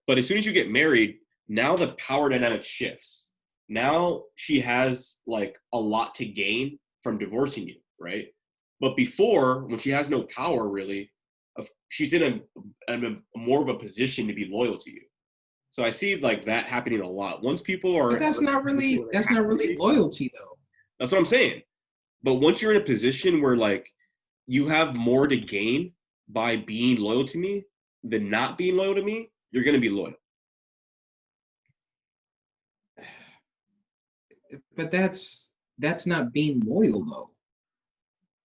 But as soon as you get married, now the power dynamic shifts. Now she has like a lot to gain from divorcing you, right? But before, when she has no power really, she's in a more of a position to be loyal to you. So I see like that happening a lot. Once people are, but that's not really loyalty though. That's what I'm saying. But once you're in a position where like you have more to gain by being loyal to me than not being loyal to me, you're going to be loyal. But that's not being loyal though,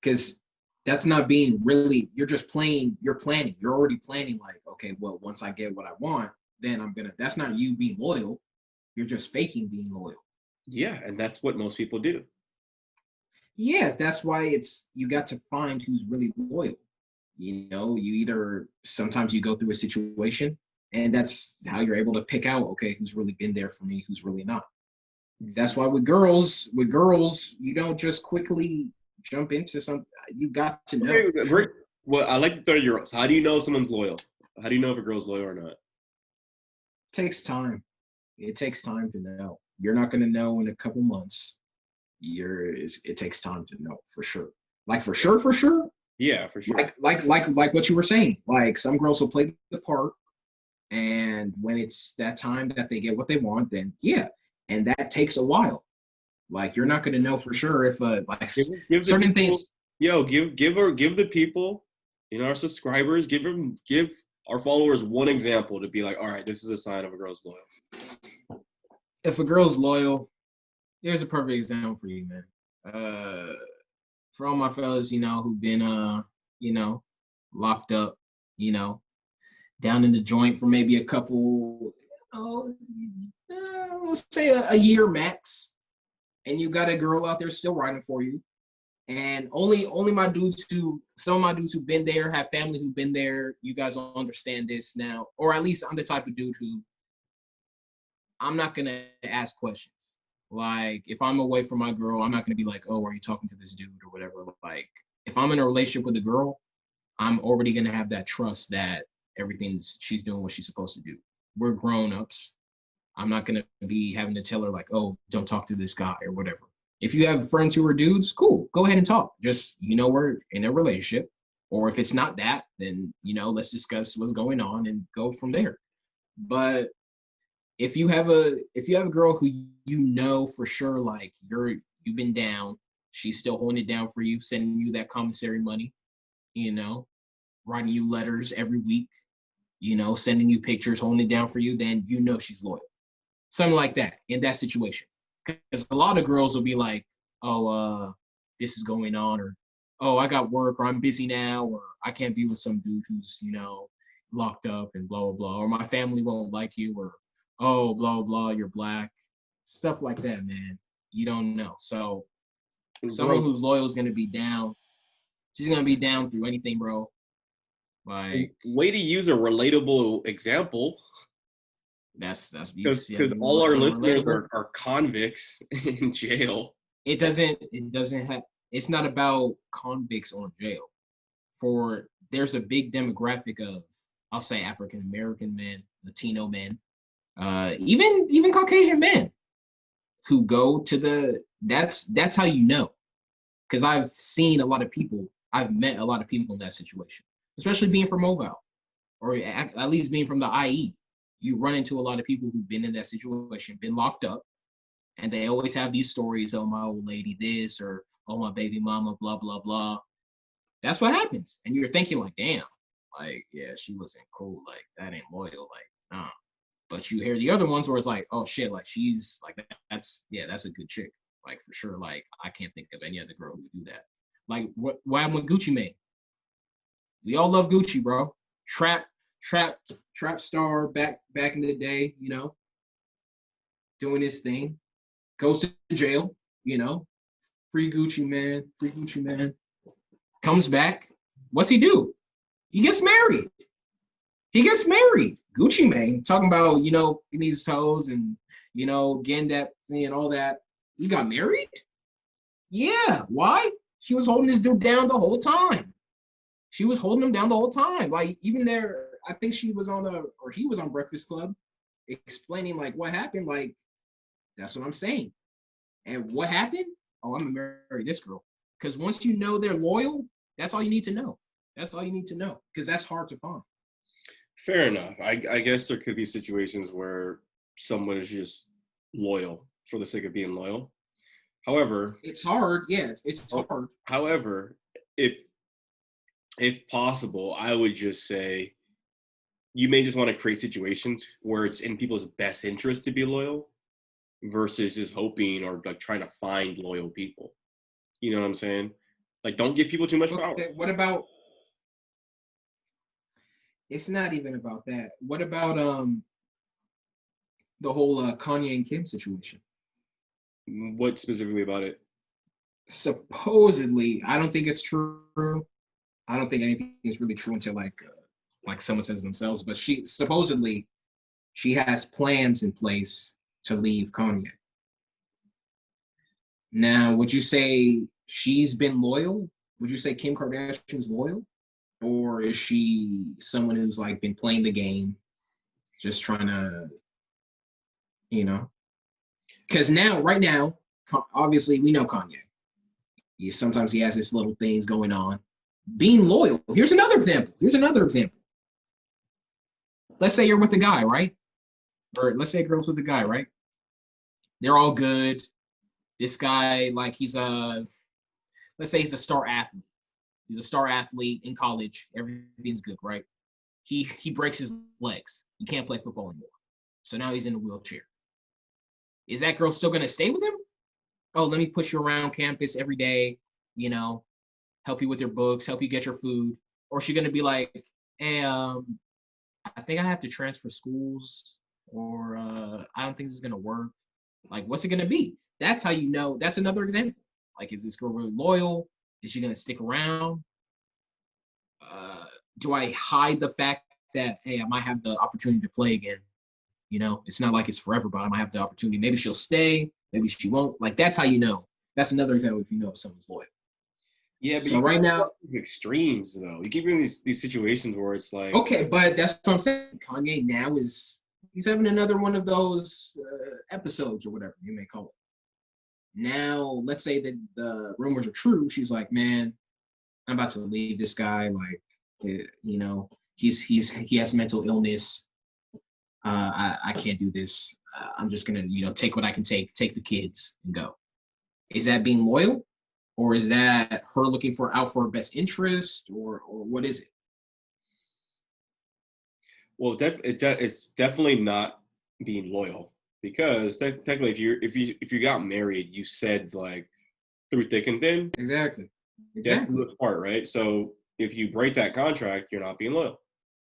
because that's not being really. You're just playing. You're planning. You're already planning. Like, okay, well, once I get what I want, then I'm gonna. That's not you being loyal. You're just faking being loyal. Yeah, and that's what most people do. Yes, that's why you got to find who's really loyal. You either sometimes you go through a situation, and that's how you're able to pick out, okay, who's really been there for me, who's really not. That's why with girls, you don't just quickly jump into something. You got to know. Okay, well, I like the 30-year-olds. How do you know if someone's loyal? How do you know if a girl's loyal or not? Takes time. It takes time to know. You're not going to know in a couple months. It takes time to know for sure. Like for sure. Yeah, for sure. Like what you were saying. Like some girls will play the part, and when it's that time that they get what they want, then yeah, and that takes a while. Like you're not going to know for sure if like give certain people, things. Yo, give the people, our subscribers, give our followers one example to be like, all right, this is a sign of a girl's loyal. If a girl's loyal, here's a perfect example for you, man. For all my fellas, who've been locked up, down in the joint for maybe a couple, let's say a year max, and you got a girl out there still riding for you, and only some of my dudes who've been there have family who've been there. You guys will understand this now, or at least I'm the type of dude who I'm not gonna ask questions. Like if I'm away from my girl, I'm not gonna be like, oh, are you talking to this dude or whatever. Like if I'm in a relationship with a girl, I'm already gonna have that trust that she's doing what she's supposed to do. We're grown-ups. I'm not gonna be having to tell her like, oh, don't talk to this guy or whatever. If you have friends who are dudes, cool, go ahead and talk. Just we're in a relationship. Or if it's not that, then let's discuss what's going on and go from there. But if you have a girl who for sure like you've been down, she's still holding it down for you, sending you that commissary money, writing you letters every week, sending you pictures, holding it down for you, then she's loyal. Something like that in that situation. Because a lot of girls will be like, oh, this is going on, or oh, I got work, or I'm busy now, or I can't be with some dude who's, locked up and blah, blah, blah, or my family won't like you, or oh, blah, blah, you're black. Stuff like that, man. You don't know. So someone who's loyal is going to be down. She's going to be down through anything, bro. Like, way to use a relatable example. That's because all our listeners are convicts in jail. It's not about convicts on jail. There's a big demographic of, I'll say, African American men, Latino men, even Caucasian men who go to that's how you know. Because I've met a lot of people in that situation, especially being from Mobile, or at least being from the IE. You run into a lot of people who've been in that situation, been locked up, and they always have these stories, oh, my old lady this, or oh, my baby mama, blah, blah, blah. That's what happens. And you're thinking like, damn, like, yeah, she wasn't cool. Like, that ain't loyal. Like, nah. But you hear the other ones where it's like, oh, shit, like, she's like, that's a good chick. Like, for sure. Like, I can't think of any other girl who would do that. Like, what happened with Gucci Mane? We all love Gucci, bro. Trap star back in the day, doing his thing, goes to jail, free Gucci man, comes back. What's he do? He gets married. Gucci Mane, talking about, getting these toes and, getting that and all that. He got married? Yeah. Why? She was holding this dude down the whole time. She was holding him down the whole time. Like, even there, I think he was on Breakfast Club explaining, like, what happened. Like, that's what I'm saying. And what happened? Oh, I'm going to marry this girl. Because once you know they're loyal, that's all you need to know. Because that's hard to find. Fair enough. I guess there could be situations where someone is just loyal for the sake of being loyal. However, it's hard. Yeah, it's hard. However, if possible, I would just say you may just want to create situations where it's in people's best interest to be loyal versus just hoping or like trying to find loyal people. You know what I'm saying? Like, don't give people too much power. What about, it's not even about that. What about the whole Kanye and Kim situation? What specifically about it? Supposedly, I don't think it's true. I don't think anything is really true until like someone says themselves. But she has plans in place to leave Kanye. Now, would you say she's been loyal? Would you say Kim Kardashian's loyal? Or is she someone who's like been playing the game, just trying to, you know? Because right now, obviously we know Kanye. Sometimes he has his little things going on. Being loyal. Here's another example. Let's say you're with a guy, right? Or let's say a girl's with a guy, right? They're all good. This guy, like let's say he's a star athlete. He's a star athlete in college. Everything's good, right? He breaks his legs. He can't play football anymore. So now he's in a wheelchair. Is that girl still going to stay with him? Oh, let me push you around campus every day, help you with your books, help you get your food. Or is she going to be like, hey, I think I have to transfer schools, or I don't think this is going to work. Like, what's it going to be? That's how you know. That's another example. Like, is this girl really loyal? Is she going to stick around? Do I hide the fact that, hey, I might have the opportunity to play again? It's not like it's forever, but I might have the opportunity. Maybe she'll stay. Maybe she won't. Like, that's how you know. That's another example if you know if someone's loyal. Yeah, but so right now, these extremes though. You keep bringing these situations where it's like, okay, but that's what I'm saying. Kanye now he's having another one of those episodes or whatever you may call it. Now, let's say that the rumors are true. She's like, man, I'm about to leave this guy. Like, he has mental illness. I can't do this. I'm just gonna, take what I can take the kids and go. Is that being loyal? Or is that her looking out for her best interest, or what is it? Well, it's definitely not being loyal, because technically, if you got married, you said like through thick and thin. Exactly. That's part, right? So if you break that contract, you're not being loyal.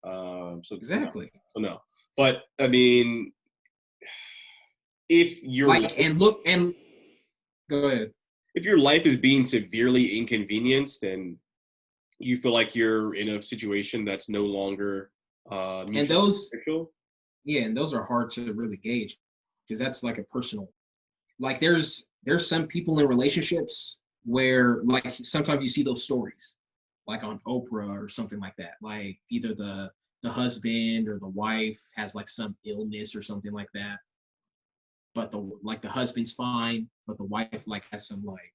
So exactly. No. But I mean, if you're go ahead. If your life is being severely inconvenienced and you feel like you're in a situation that's no longer and those are hard to really gauge, because that's like a personal, like there's some people in relationships where, like, sometimes you see those stories like on Oprah or something like that, like either the husband or the wife has like some illness or something like that, but the husband's fine, but the wife like has some, like,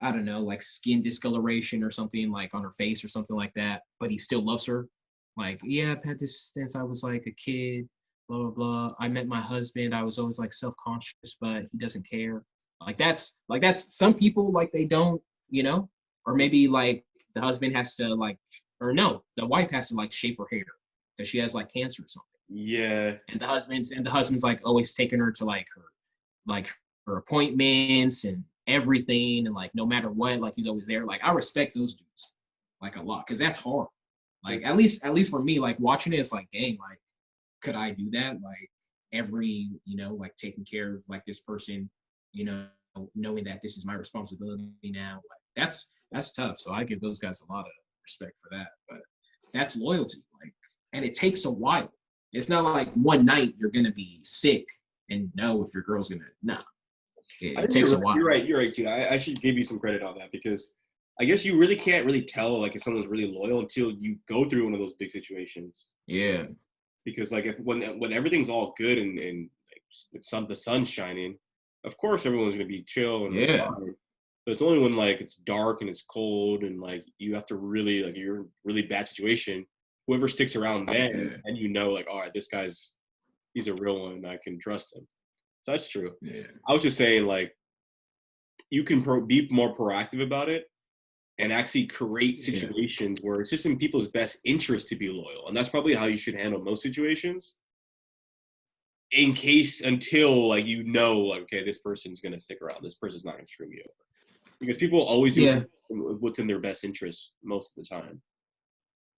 I don't know, like skin discoloration or something like on her face or something like that, but he still loves her. Like, yeah, I've had this since I was like a kid, blah, blah, blah. I met my husband. I was always like self-conscious, but he doesn't care. That's some people, like, they don't, or maybe like the husband has to like, or no, the wife has to like shave her hair because she has like cancer or something. Yeah. And the husband's like always taking her to like her appointments and everything, and like no matter what, like he's always there. Like, I respect those dudes like a lot, because that's hard. Like, at least for me, like watching it, it's like, dang, like, could I do that? Like every, like taking care of like this person, knowing that this is my responsibility now. Like that's tough. So I give those guys a lot of respect for that. But that's loyalty. Like, and it takes a while. It's not like one night you're gonna be sick and know if your girl's gonna, nah. It takes a while. You're right, too. I should give you some credit on that, because I guess you really can't really tell like if someone's really loyal until you go through one of those big situations. Yeah. Because like when everything's all good and like the sun's shining, of course everyone's gonna be chill and fine. But it's only when like it's dark and it's cold and like you have to really, like, you're in a really bad situation. Whoever sticks around then, and like, all right, he's a real one, I can trust him. So that's true. Yeah. I was just saying, like, you can be more proactive about it and actually create situations where it's just in people's best interest to be loyal. And that's probably how you should handle most situations. Until like, like, okay, this person's going to stick around. This person's not going to screw me over. Because people always do what's in their best interest most of the time.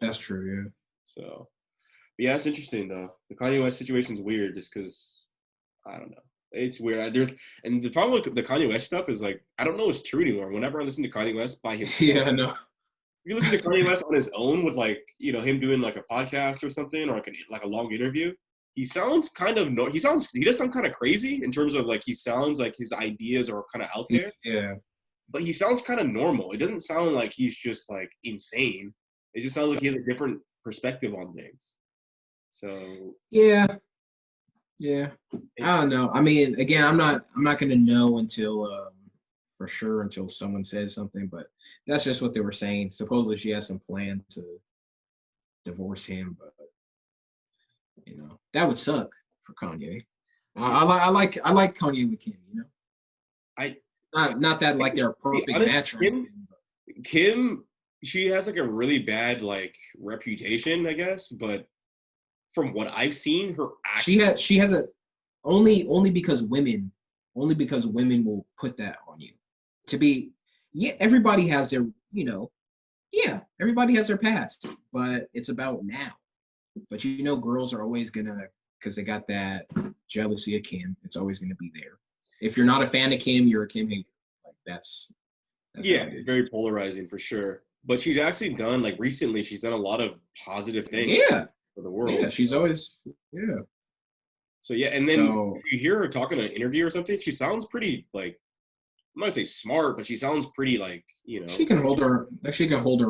That's true, yeah. So, but yeah, it's interesting though. The Kanye West situation is weird just because, I don't know. It's weird. And the problem with the Kanye West stuff is, like, I don't know it's true anymore. Whenever I listen to Kanye West by himself, yeah, I know. If you listen to Kanye West on his own with, like, him doing like a podcast or something, or like a long interview, he sounds he does sound kind of crazy in terms of like he sounds like his ideas are kind of out there. Yeah. but he sounds kind of normal. It doesn't sound like he's just like insane. It just sounds like he has a different perspective on things. So yeah. I don't know. I mean, again, I'm not gonna know until for sure until someone says something, but that's just what they were saying. Supposedly she has some plan to divorce him, but that would suck for Kanye. I like Kanye with Kim, I not that like they're a perfect match or anything. Kim, she has like a really bad like reputation, I guess, but from what I've seen, her actions. She has a only because women will put that on you. To be everybody has their everybody has their past, but it's about now. But girls are always gonna, because they got that jealousy of Kim. It's always gonna be there. If you're not a fan of Kim, you're a Kim hater. Like that's very polarizing for sure. But she's actually done like recently. She's done a lot of positive things. Yeah. For the world. Yeah, she's always So yeah, and then if you hear her talk in an interview or something, she sounds pretty like, I'm not gonna say smart, but she sounds pretty like, She can hold her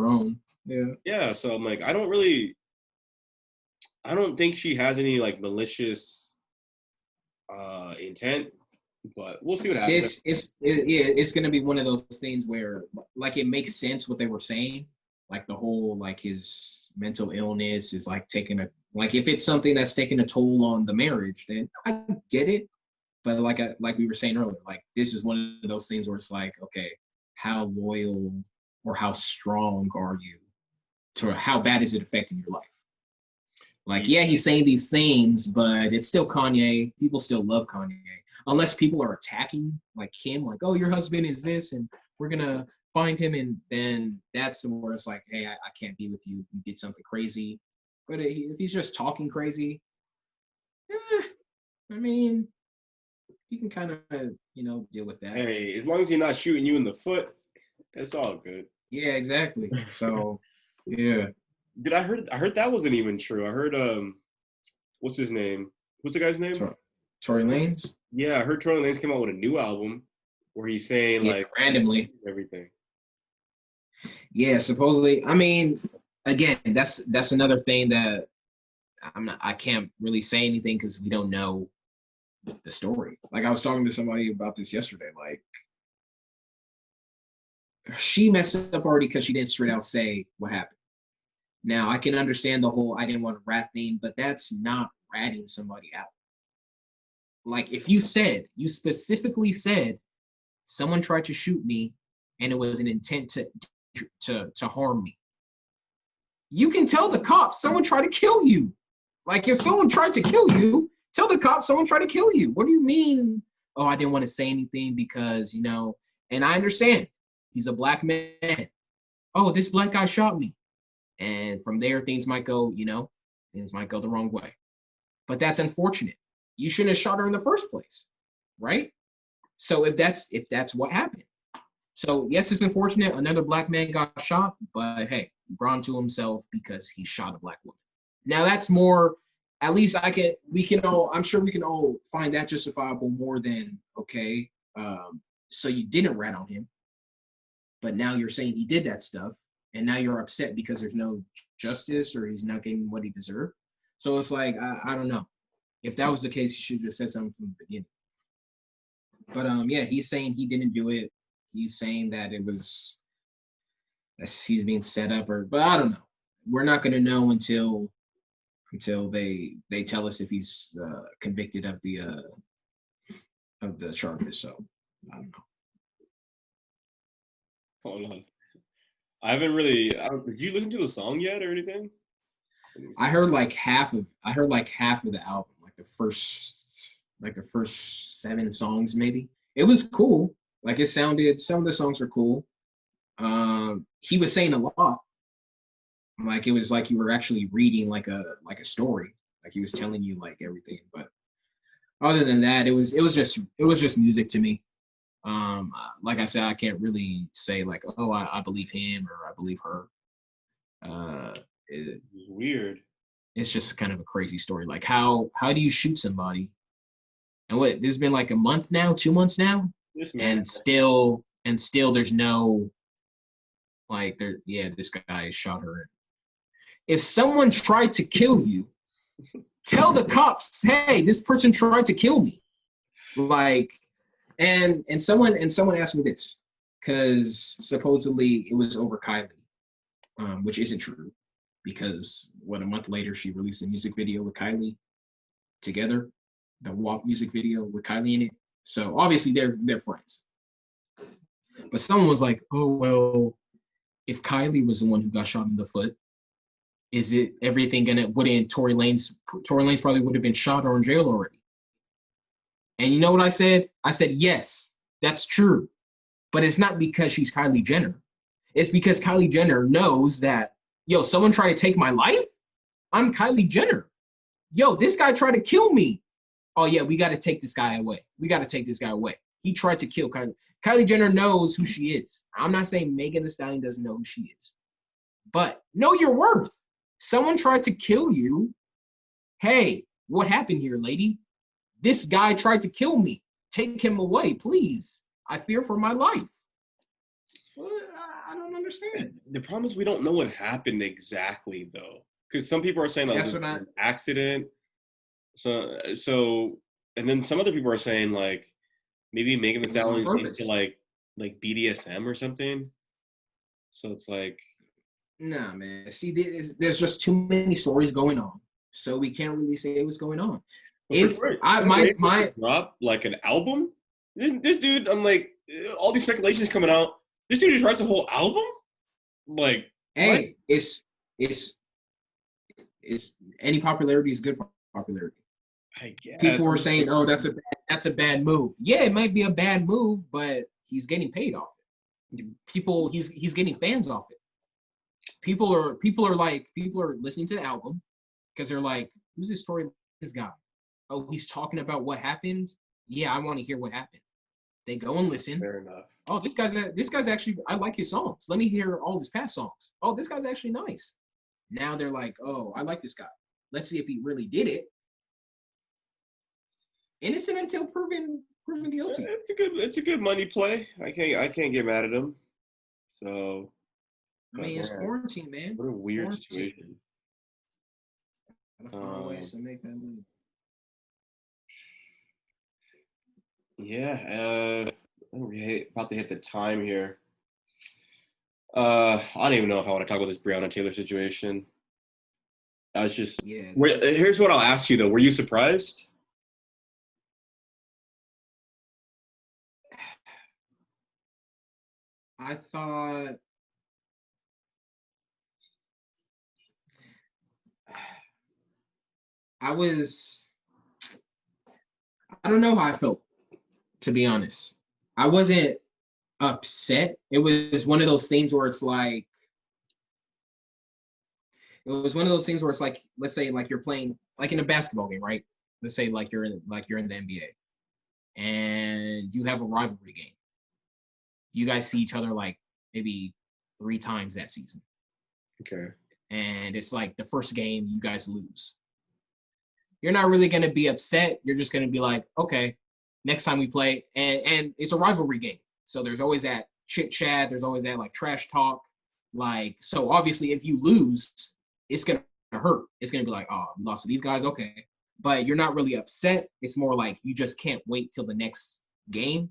own. Yeah. Yeah. So I'm like, I don't think she has any like malicious intent, but we'll see what happens. It's gonna be one of those things where like it makes sense what they were saying. Like the whole like his mental illness is like if it's something that's taking a toll on the marriage, then I get it. But like we were saying earlier, like this is one of those things where it's like, okay, how loyal or how strong are you to how bad is it affecting your life? Like, yeah, he's saying these things, but it's still Kanye. People still love Kanye. Unless people are attacking like him, like, oh, your husband is this, and we're gonna find him, and then that's where it's like, hey, I can't be with you. You did something crazy. But if he's just talking crazy, I mean, you can kind of, deal with that. Hey, as long as you're not shooting you in the foot, it's all good. Yeah, exactly. So, yeah. I heard that wasn't even true. I heard, what's his name? What's the guy's name? Tory Lanez? Yeah, I heard Tory Lanez came out with a new album where he's saying like randomly everything. Yeah, supposedly. I mean, again, that's another thing that I can't really say anything because we don't know the story. Like I was talking to somebody about this yesterday. Like she messed up already because she didn't straight out say what happened. Now I can understand the whole I didn't want to rat thing, but that's not ratting somebody out. Like if you specifically said someone tried to shoot me and it was an intent to harm me, you can tell the cops someone tried to kill you. Like if someone tried to kill you, tell the cops someone tried to kill you. What do you mean? Oh, I didn't want to say anything because, and I understand he's a black man. Oh, this black guy shot me. And from there, things might go the wrong way. But that's unfortunate. You shouldn't have shot her in the first place, right? So if that's what happened. So yes, it's unfortunate. Another black man got shot, but hey, he brought him to himself because he shot a black woman. Now that's more, at least I'm sure we can all find that justifiable more than, okay, so you didn't rat on him, but now you're saying he did that stuff, and now you're upset because there's no justice or he's not getting what he deserved. So it's like, I don't know. If that was the case, he should have just said something from the beginning. But yeah, he's saying he didn't do it. He's saying that he's being set up, but I don't know. We're not going to know until they tell us if he's convicted of the charges. So I don't know. Hold on. Did you listen to the song yet or anything? I heard like half of the album, like the first 7 songs maybe. It was cool. Like some of the songs were cool. He was saying a lot. Like it was like you were actually reading like a story. Like he was telling you like everything. But other than that, it was just music to me. Like I said, I can't really say like, oh, I believe him or I believe her. It's weird. It's just kind of a crazy story. Like how do you shoot somebody? And this has been like a month now, 2 months now, and still and still there's no like there. Yeah, this guy shot her. If someone tried to kill you, tell the cops, hey, this person tried to kill me. Like, and someone asked me this because supposedly it was over Kylie, which isn't true because a month later she released a music video with Kylie together, the WAP music video with Kylie in it. So obviously they're friends. But someone was like, oh well, if Kylie was the one who got shot in the foot, is it everything wouldn't Tory Lanez probably would have been shot or in jail already? And you know what I said? I said, yes, that's true. But it's not because she's Kylie Jenner. It's because Kylie Jenner knows that, yo, someone tried to take my life? I'm Kylie Jenner. Yo, this guy tried to kill me. Oh, yeah, we got to take this guy away. He tried to kill Kylie. Kylie Jenner knows who she is. I'm not saying Megan Thee Stallion doesn't know who she is. But know your worth. Someone tried to kill you. Hey, what happened here, lady? This guy tried to kill me. Take him away, please. I fear for my life. Well, I don't understand. The problem is we don't know what happened exactly, though. Because some people are saying like an accident. So, and then some other people are saying like maybe Megan Thee Stallion into like BDSM or something. So it's like, nah, man. See, there's just too many stories going on, so we can't really say what's going on. If my drop like an album, this dude, I'm like, all these speculations coming out. This dude just writes a whole album. Like, hey, what? it's any popularity is good popularity. I guess people were saying, "Oh, that's a bad move." Yeah, it might be a bad move, but he's getting paid off it. He's getting fans off it. People are listening to the album because they're like, "Who's this story? This guy? Oh, he's talking about what happened. Yeah, I want to hear what happened." They go and listen. Fair enough. Oh, this guy's actually, I like his songs. Let me hear all his past songs. Oh, this guy's actually nice. Now they're like, oh, I like this guy. Let's see if he really did it. Innocent until proven guilty. It's a good money play. I can't get mad at him. So I mean, it's quarantine, man. What a weird situation. Gotta find ways to make that money. Yeah, we're about to hit the time here. I don't even know if I want to talk about this Breonna Taylor situation. I was just here's what I'll ask you though. Were you surprised? I thought I don't know how I felt, to be honest. I wasn't upset. It was one of those things where it's like, let's say like you're playing like in a basketball game, right? Let's say like you're in the NBA and you have a rivalry game. You guys see each other like maybe 3 times that season. Okay. And it's like the first game you guys lose. You're not really going to be upset. You're just going to be like, okay, next time we play. And it's a rivalry game. So there's always that chit chat. There's always that like trash talk. Like, so obviously if you lose, it's going to hurt. It's going to be like, oh, we lost to these guys. Okay. But you're not really upset. It's more like you just can't wait till the next game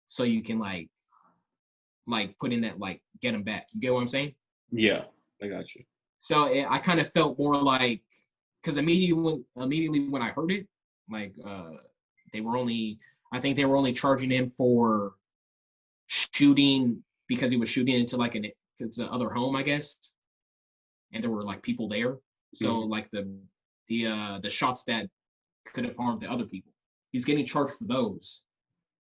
so you can like put in that, like, get them back. You get what I'm saying? Yeah, I got you. So I kind of felt more like, because immediately when I heard it, like I think they were only charging him for shooting because he was shooting into like it's the other home, I guess, and there were like people there. So like the shots that could have harmed the other people, he's getting charged for those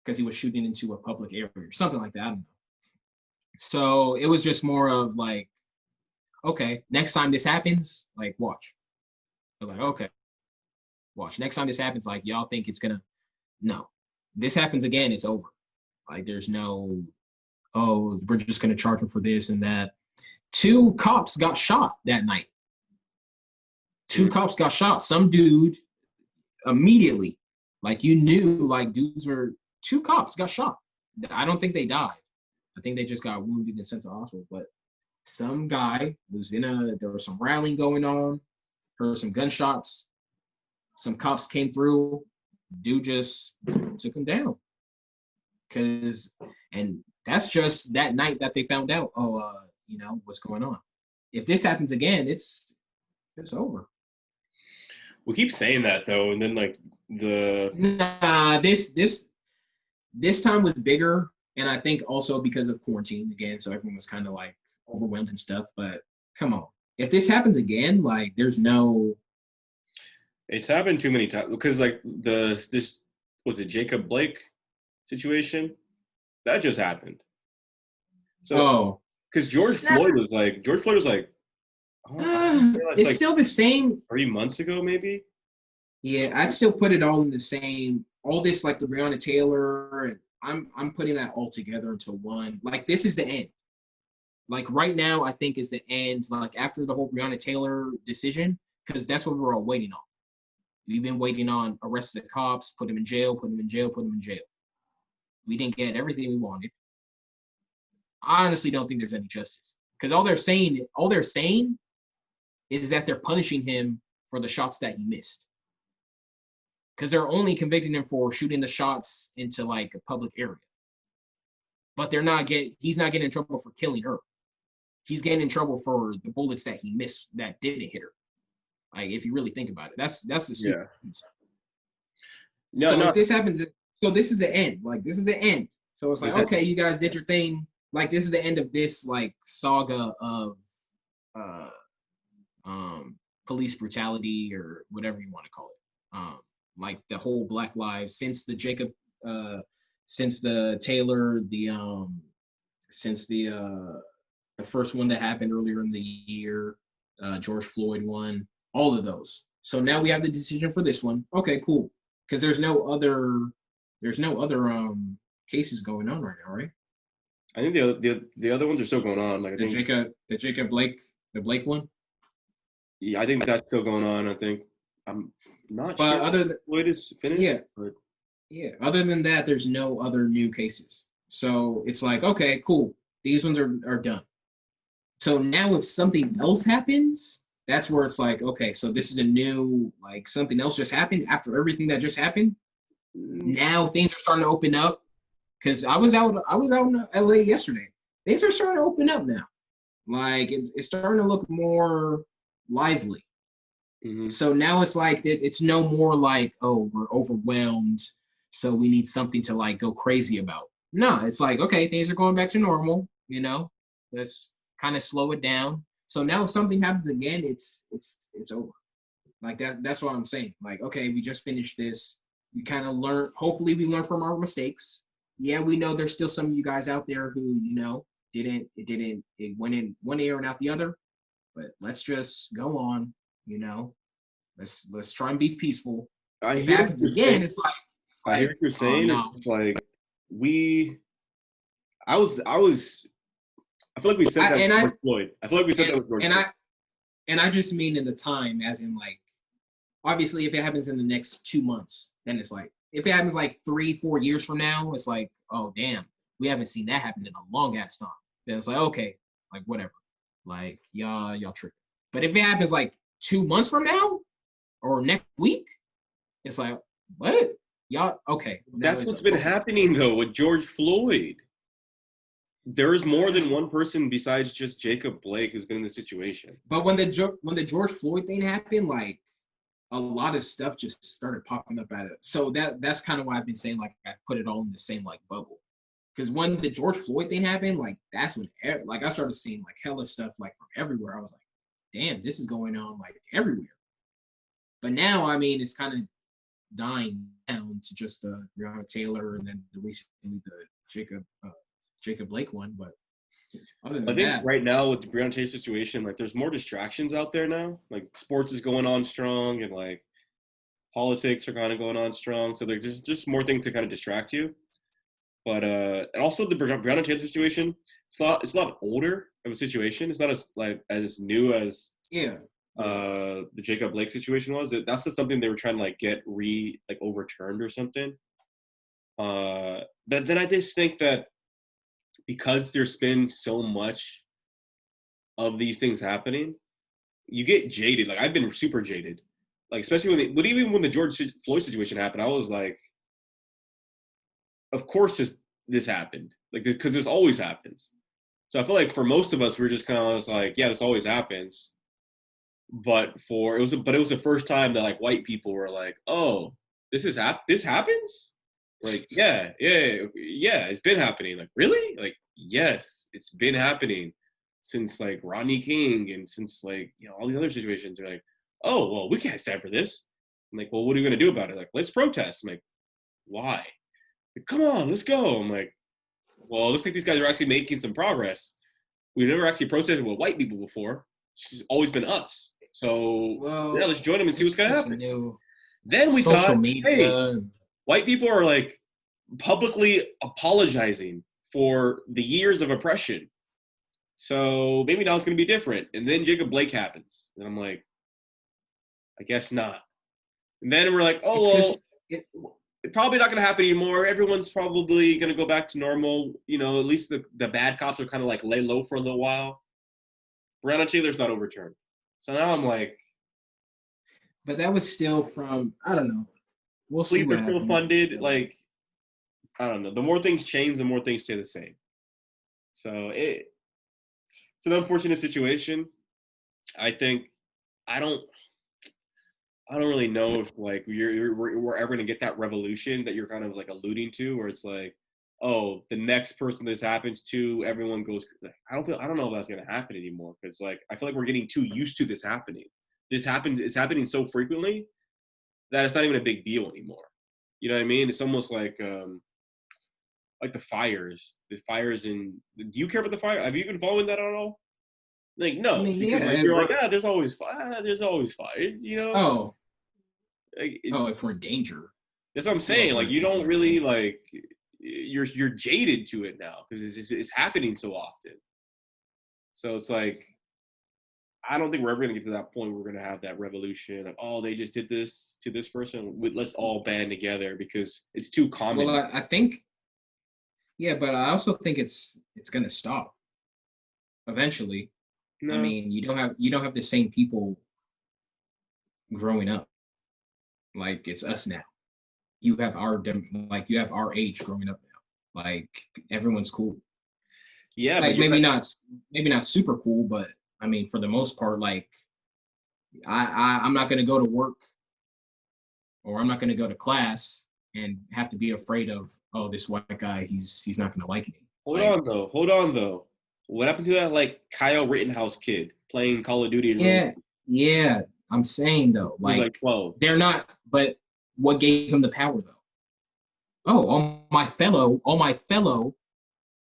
because he was shooting into a public area or something like that. I don't know. So it was just more of like, okay, next time this happens, like, watch. I was like, okay, watch. Next time this happens, like, y'all think it's gonna, no. This happens again, it's over. Like, there's no, oh, we're just gonna charge him for this and that. 2 cops got shot that night. 2 cops got shot. Some dude immediately, like, you knew, like, 2 cops got shot. I don't think they died. I think they just got wounded and sent to hospital. But some guy was there was some rallying going on, heard some gunshots. Some cops came through. Dude just took him down. And that's just that night that they found out, what's going on. If this happens again, it's over. We keep saying that though, and then like this time was bigger, and I think also because of quarantine again, so everyone was kind of like overwhelmed and stuff. But come on, if this happens again, like there's no. It's happened too many times because like this was it Jacob Blake situation that just happened. So because George Floyd was like it's still the same. 3 months ago, maybe. Yeah, I'd still put it all in the same. All this like the Breonna Taylor, and I'm putting that all together into one. Like this is the end. Like right now, I think is the end. Like after the whole Breonna Taylor decision, because that's what we're all waiting on. We've been waiting on arrest the cops, put them in jail, put them in jail, put them in jail. We didn't get everything we wanted. I honestly don't think there's any justice because all they're saying is that they're punishing him for the shots that he missed. Because they're only convicting him for shooting the shots into like a public area. But he's not getting in trouble for killing her. He's getting in trouble for the bullets that he missed that didn't hit her. Like if you really think about it, that's the stupid piece. If this happens, so this is the end. Like this is the end. So it's like, okay, you guys did your thing. Like this is the end of this like saga of police brutality or whatever you want to call it. Like the whole Black Lives since the Taylor, since the first one that happened earlier in the year, George Floyd one, all of those. So now we have the decision for this one. Okay, cool. Because there's no other cases going on right now, right? I think the other ones are still going on. Like the Jacob Blake, the Blake one. Yeah, I think that's still going on. I think I'm not but sure. Other than Floyd is finished. Yeah, but yeah. Other than that, there's no other new cases. So it's like, okay, cool. These ones are done. So now if something else happens, that's where it's like, okay, so this is a new, like something else just happened after everything that just happened. Now things are starting to open up. Because I was out in LA yesterday. Things are starting to open up now. Like it's starting to look more lively. Mm-hmm. So now it's like it's no more like, oh, we're overwhelmed, so we need something to like go crazy about. No, it's like, okay, things are going back to normal. Let's kind of slow it down. So now if something happens again, it's over. Like that's what I'm saying. Like, okay, we just finished this. We kind of learn. Hopefully, we learn from our mistakes. Yeah, we know there's still some of you guys out there who it went in one ear and out the other. But let's just go on. Let's try and be peaceful. If it happens again, it's like I hear what you're saying. No. It's like I feel like we said that with George Floyd. I feel like we said that with George Floyd. And I just mean in the time, as in like, obviously, if it happens in the next 2 months, then it's like, if it happens like 3-4 years from now, it's like, oh damn, we haven't seen that happen in a long ass time. Then it's like, okay, like whatever, like y'all tripping. But if it happens like 2 months from now or next week, it's like, what? Y'all okay? That's what's been happening though with George Floyd. There's more than one person besides just Jacob Blake who's been in this situation. But when the George Floyd thing happened, like a lot of stuff just started popping up at it. So that's kind of why I've been saying like I put it all in the same like bubble. Because when the George Floyd thing happened, like that's when like I started seeing like hella stuff like from everywhere. I was like, damn, this is going on like everywhere. But now, I mean, it's kind of dying down to just Breonna Taylor and then recently the Jacob Blake one. But other than that, right now with the Breonna Taylor situation, like there's more distractions out there now. Like sports is going on strong and like politics are kind of going on strong. So there's just more things to kind of distract you. But and also the Breonna Taylor situation, it's a lot older of a situation. It's not as new as the Jacob Blake situation was. That's just something they were trying to like get overturned or something. But then I just think that because there's been so much of these things happening, you get jaded. Like, I've been super jaded. Like, especially even when the George Floyd situation happened, I was like, of course this happened. Like, because this always happens. So I feel like for most of us, we're just kind of like, yeah, this always happens. But it was the first time that like white people were like, oh, this happens? Like, yeah, it's been happening. Like, really? Like, yes, it's been happening since like Rodney King and since like, all these other situations. Are like, oh, well, we can't stand for this. I'm like, well, what are you gonna do about it? Like, let's protest. I'm like, why? Like, come on, let's go. I'm like, well, it looks like these guys are actually making some progress. We've never actually protested with white people before. It's always been us. So yeah, let's join them and see what's gonna happen. Then we thought, hey, white people are like publicly apologizing for the years of oppression. So maybe now it's gonna be different. And then Jacob Blake happens. And I'm like, I guess not. And then we're like, oh, well, it's probably not gonna happen anymore. Everyone's probably gonna go back to normal. At least the bad cops are kind of like lay low for a little while. Breonna Taylor's not overturned. So now I'm like, but that was still from, I don't know. We'll see. They're still funded. Like, I don't know. The more things change, the more things stay the same. So it's an unfortunate situation. I think I don't really know if like we're ever gonna get that revolution that you're kind of like alluding to, where it's like, oh, the next person this happens to, everyone goes. I don't know if that's gonna happen anymore, because like I feel like we're getting too used to this happening. It's happening so frequently that it's not even a big deal anymore. You know what I mean? It's almost like the fires. The fires in. Do you care about the fire? Have you been following that at all? Like, no, because like, you're like, yeah, there's always fire. There's always fire. Oh. Like, if we're in danger. That's what I'm saying. Like, you don't really like. You're jaded to it now because it's happening so often. So it's like, I don't think we're ever gonna get to that point where we're gonna have that revolution of, oh, they just did this to this person. Let's all band together because it's too common. Well, I think, yeah, but I also think it's gonna stop eventually. No. I mean, you don't have the same people growing up. Like, it's us now. You have our age growing up now. Like, everyone's cool. Yeah, like maybe not super cool, but I mean, for the most part, like I'm not gonna go to work or I'm not gonna go to class and have to be afraid of, oh, this white guy, he's not gonna like me. Hold on though. What happened to that like Kyle Rittenhouse kid playing Call of Duty? Yeah. I'm saying though, like 12. They're not. But what gave him the power though? Oh, all my fellow.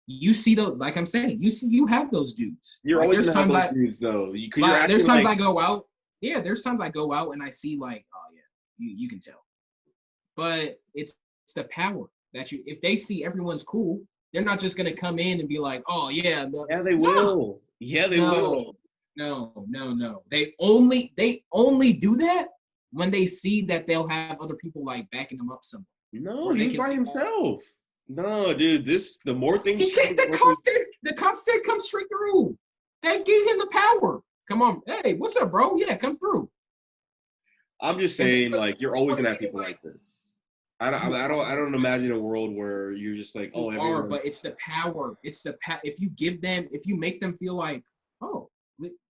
You see those, like I'm saying, you have those dudes. You're like, always gonna have those dudes though. There's times I go out. Yeah, there's times I go out and I see like, oh yeah, you can tell. But it's the power that if they see everyone's cool, they're not just gonna come in and be like, oh yeah. Yeah, they will. Yeah, they will. No. They only do that when they see that they'll have other people like backing them up somewhere. No, he's by himself. No, dude, the more things the cops said come straight through. They gave him the power. Come on. Hey, what's up, bro? Yeah, come through. I'm just saying, like, you're always gonna have people like this. I don't imagine a world where you're just like, oh, but it's the power. It's the if you make them feel like, oh,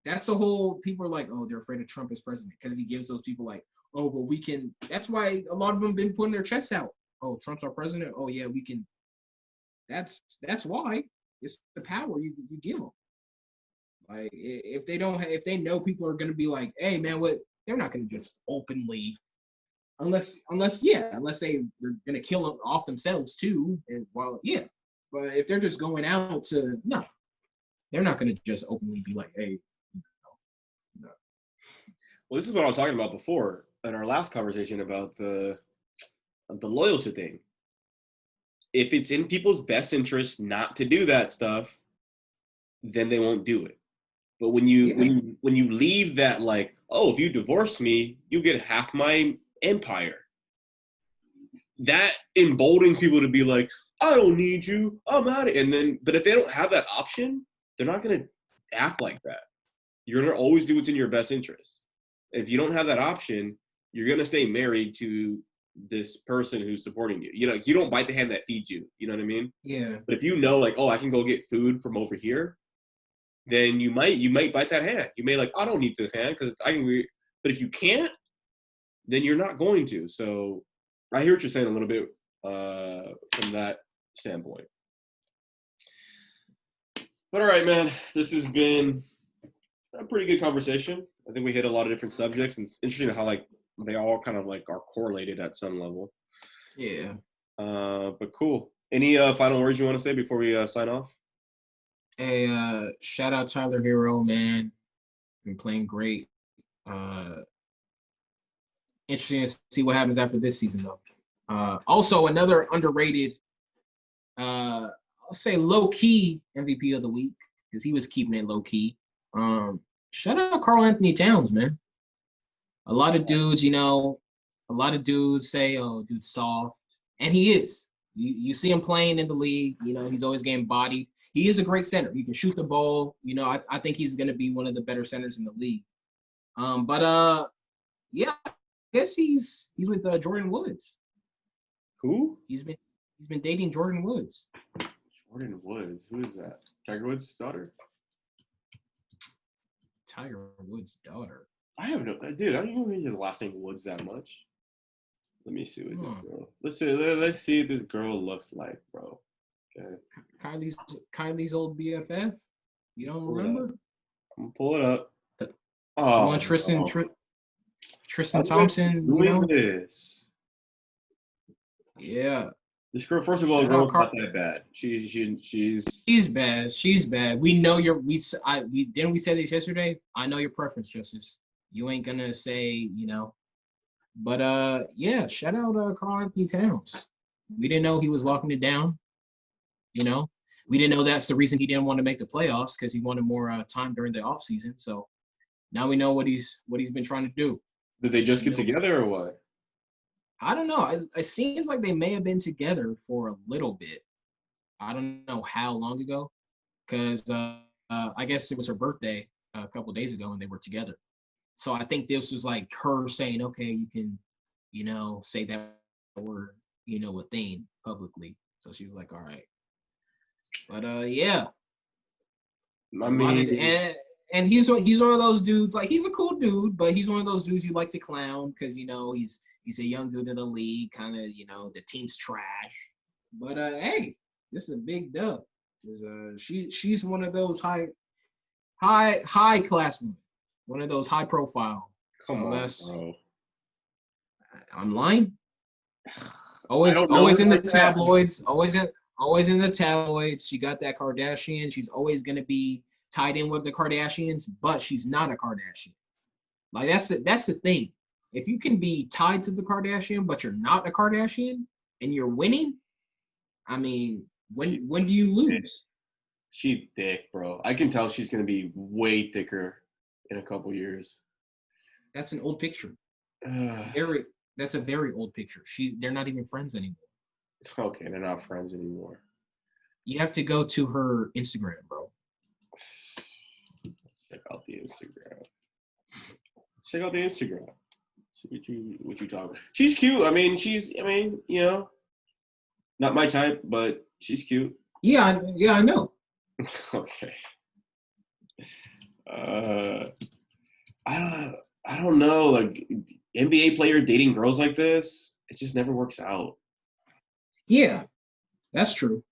that's the whole, people are like, oh, they're afraid of Trump as president because he gives those people like, oh, well, we can. That's why a lot of them been putting their chests out. Oh, Trump's our president. Oh yeah, we can. That's why. It's the power you give them. Like, if they know people are gonna be like, hey man, what? They're not gonna just openly, unless they're gonna kill them off themselves too. And but if they're just going out to, no, they're not gonna just openly be like, hey. No. Well, this is what I was talking about before in our last conversation about the loyalty thing. If it's in people's best interest not to do that stuff, then they won't do it. But when you leave that, like, oh, if you divorce me, you get half my empire, that emboldens people to be like, I don't need you. I'm out of it. And then, but if they don't have that option, they're not going to act like that. You're going to always do what's in your best interest. If you don't have that option, you're going to stay married to this person who's supporting you. You know, you don't bite the hand that feeds you. You know what I mean? Yeah. But if you know, like, oh, I can go get food from over here, then you might bite that hand. You may like, I don't need this hand because I can. But if you can't, then you're not going to. So I hear what you're saying a little bit from that standpoint. But all right, man, this has been a pretty good conversation. I think we hit a lot of different subjects, and it's interesting how like they all kind of like are correlated at some level. Yeah. But cool. Any final words you want to say before we sign off? Hey, shout out Tyler Hero, man. Been playing great. Interesting to see what happens after this season, though. Also, another underrated, I'll say low-key MVP of the week, because he was keeping it low-key. Shout out Karl Anthony Towns, man. A lot of dudes, say, oh, dude's soft. And he is. You see him playing in the league. You know, he's always getting bodied. He is a great center. He can shoot the ball. You know, I think he's going to be one of the better centers in the league. Yeah, I guess he's with Jordan Woods. Who? He's been dating Jordan Woods. Jordan Woods? Who is that? Tiger Woods' daughter? Tiger Woods' daughter. I have no, dude. I don't even remember the last name Woods that much. Let me see what this girl. Let's see what this girl looks like, bro. Okay. Kylie's old BFF. You don't remember? I'm gonna pull it up. The one Tristan Thompson. Doing this. Yeah. This girl, first of all, girl's not that bad. She's bad. She's bad. We know we didn't we say this yesterday? I know your preference, Justice. You ain't gonna say, you know. But yeah, shout out Karl Anthony Towns. We didn't know he was locking it down. You know, we didn't know that's the reason he didn't want to make the playoffs, because he wanted more time during the offseason. So now we know what he's been trying to do. Did they just get together or what? I don't know. It seems like they may have been together for a little bit. I don't know how long ago, because I guess it was her birthday a couple of days ago and they were together. So I think this was like her saying, okay, you can, you know, say that word, you know, a thing publicly. So she was like, all right. But yeah. I mean, and he's one of those dudes, like he's a cool dude, but he's one of those dudes you like to clown because, you know, he's a young dude in the league, kind of, you know, the team's trash. But hey, this is a big dub. She's one of those high class women. One of those high profile. Come on, bro. I'm lying. Always in the tabloids. Always in the tabloids. She got that Kardashian. She's always gonna be tied in with the Kardashians, but she's not a Kardashian. Like that's the thing. If you can be tied to the Kardashian, but you're not a Kardashian and you're winning, I mean, when do you lose? She's thick, bro. I can tell she's gonna be way thicker in a couple years. That's an old picture. That's a very old picture. They're not even friends anymore. Okay, they're not friends anymore. You have to go to her Instagram, bro. Check out the Instagram. See what you talking about. She's cute. I mean, you know, not my type, but she's cute. Yeah, I know. Okay. I don't know, like NBA players dating girls like this, it just never works out. Yeah, that's true.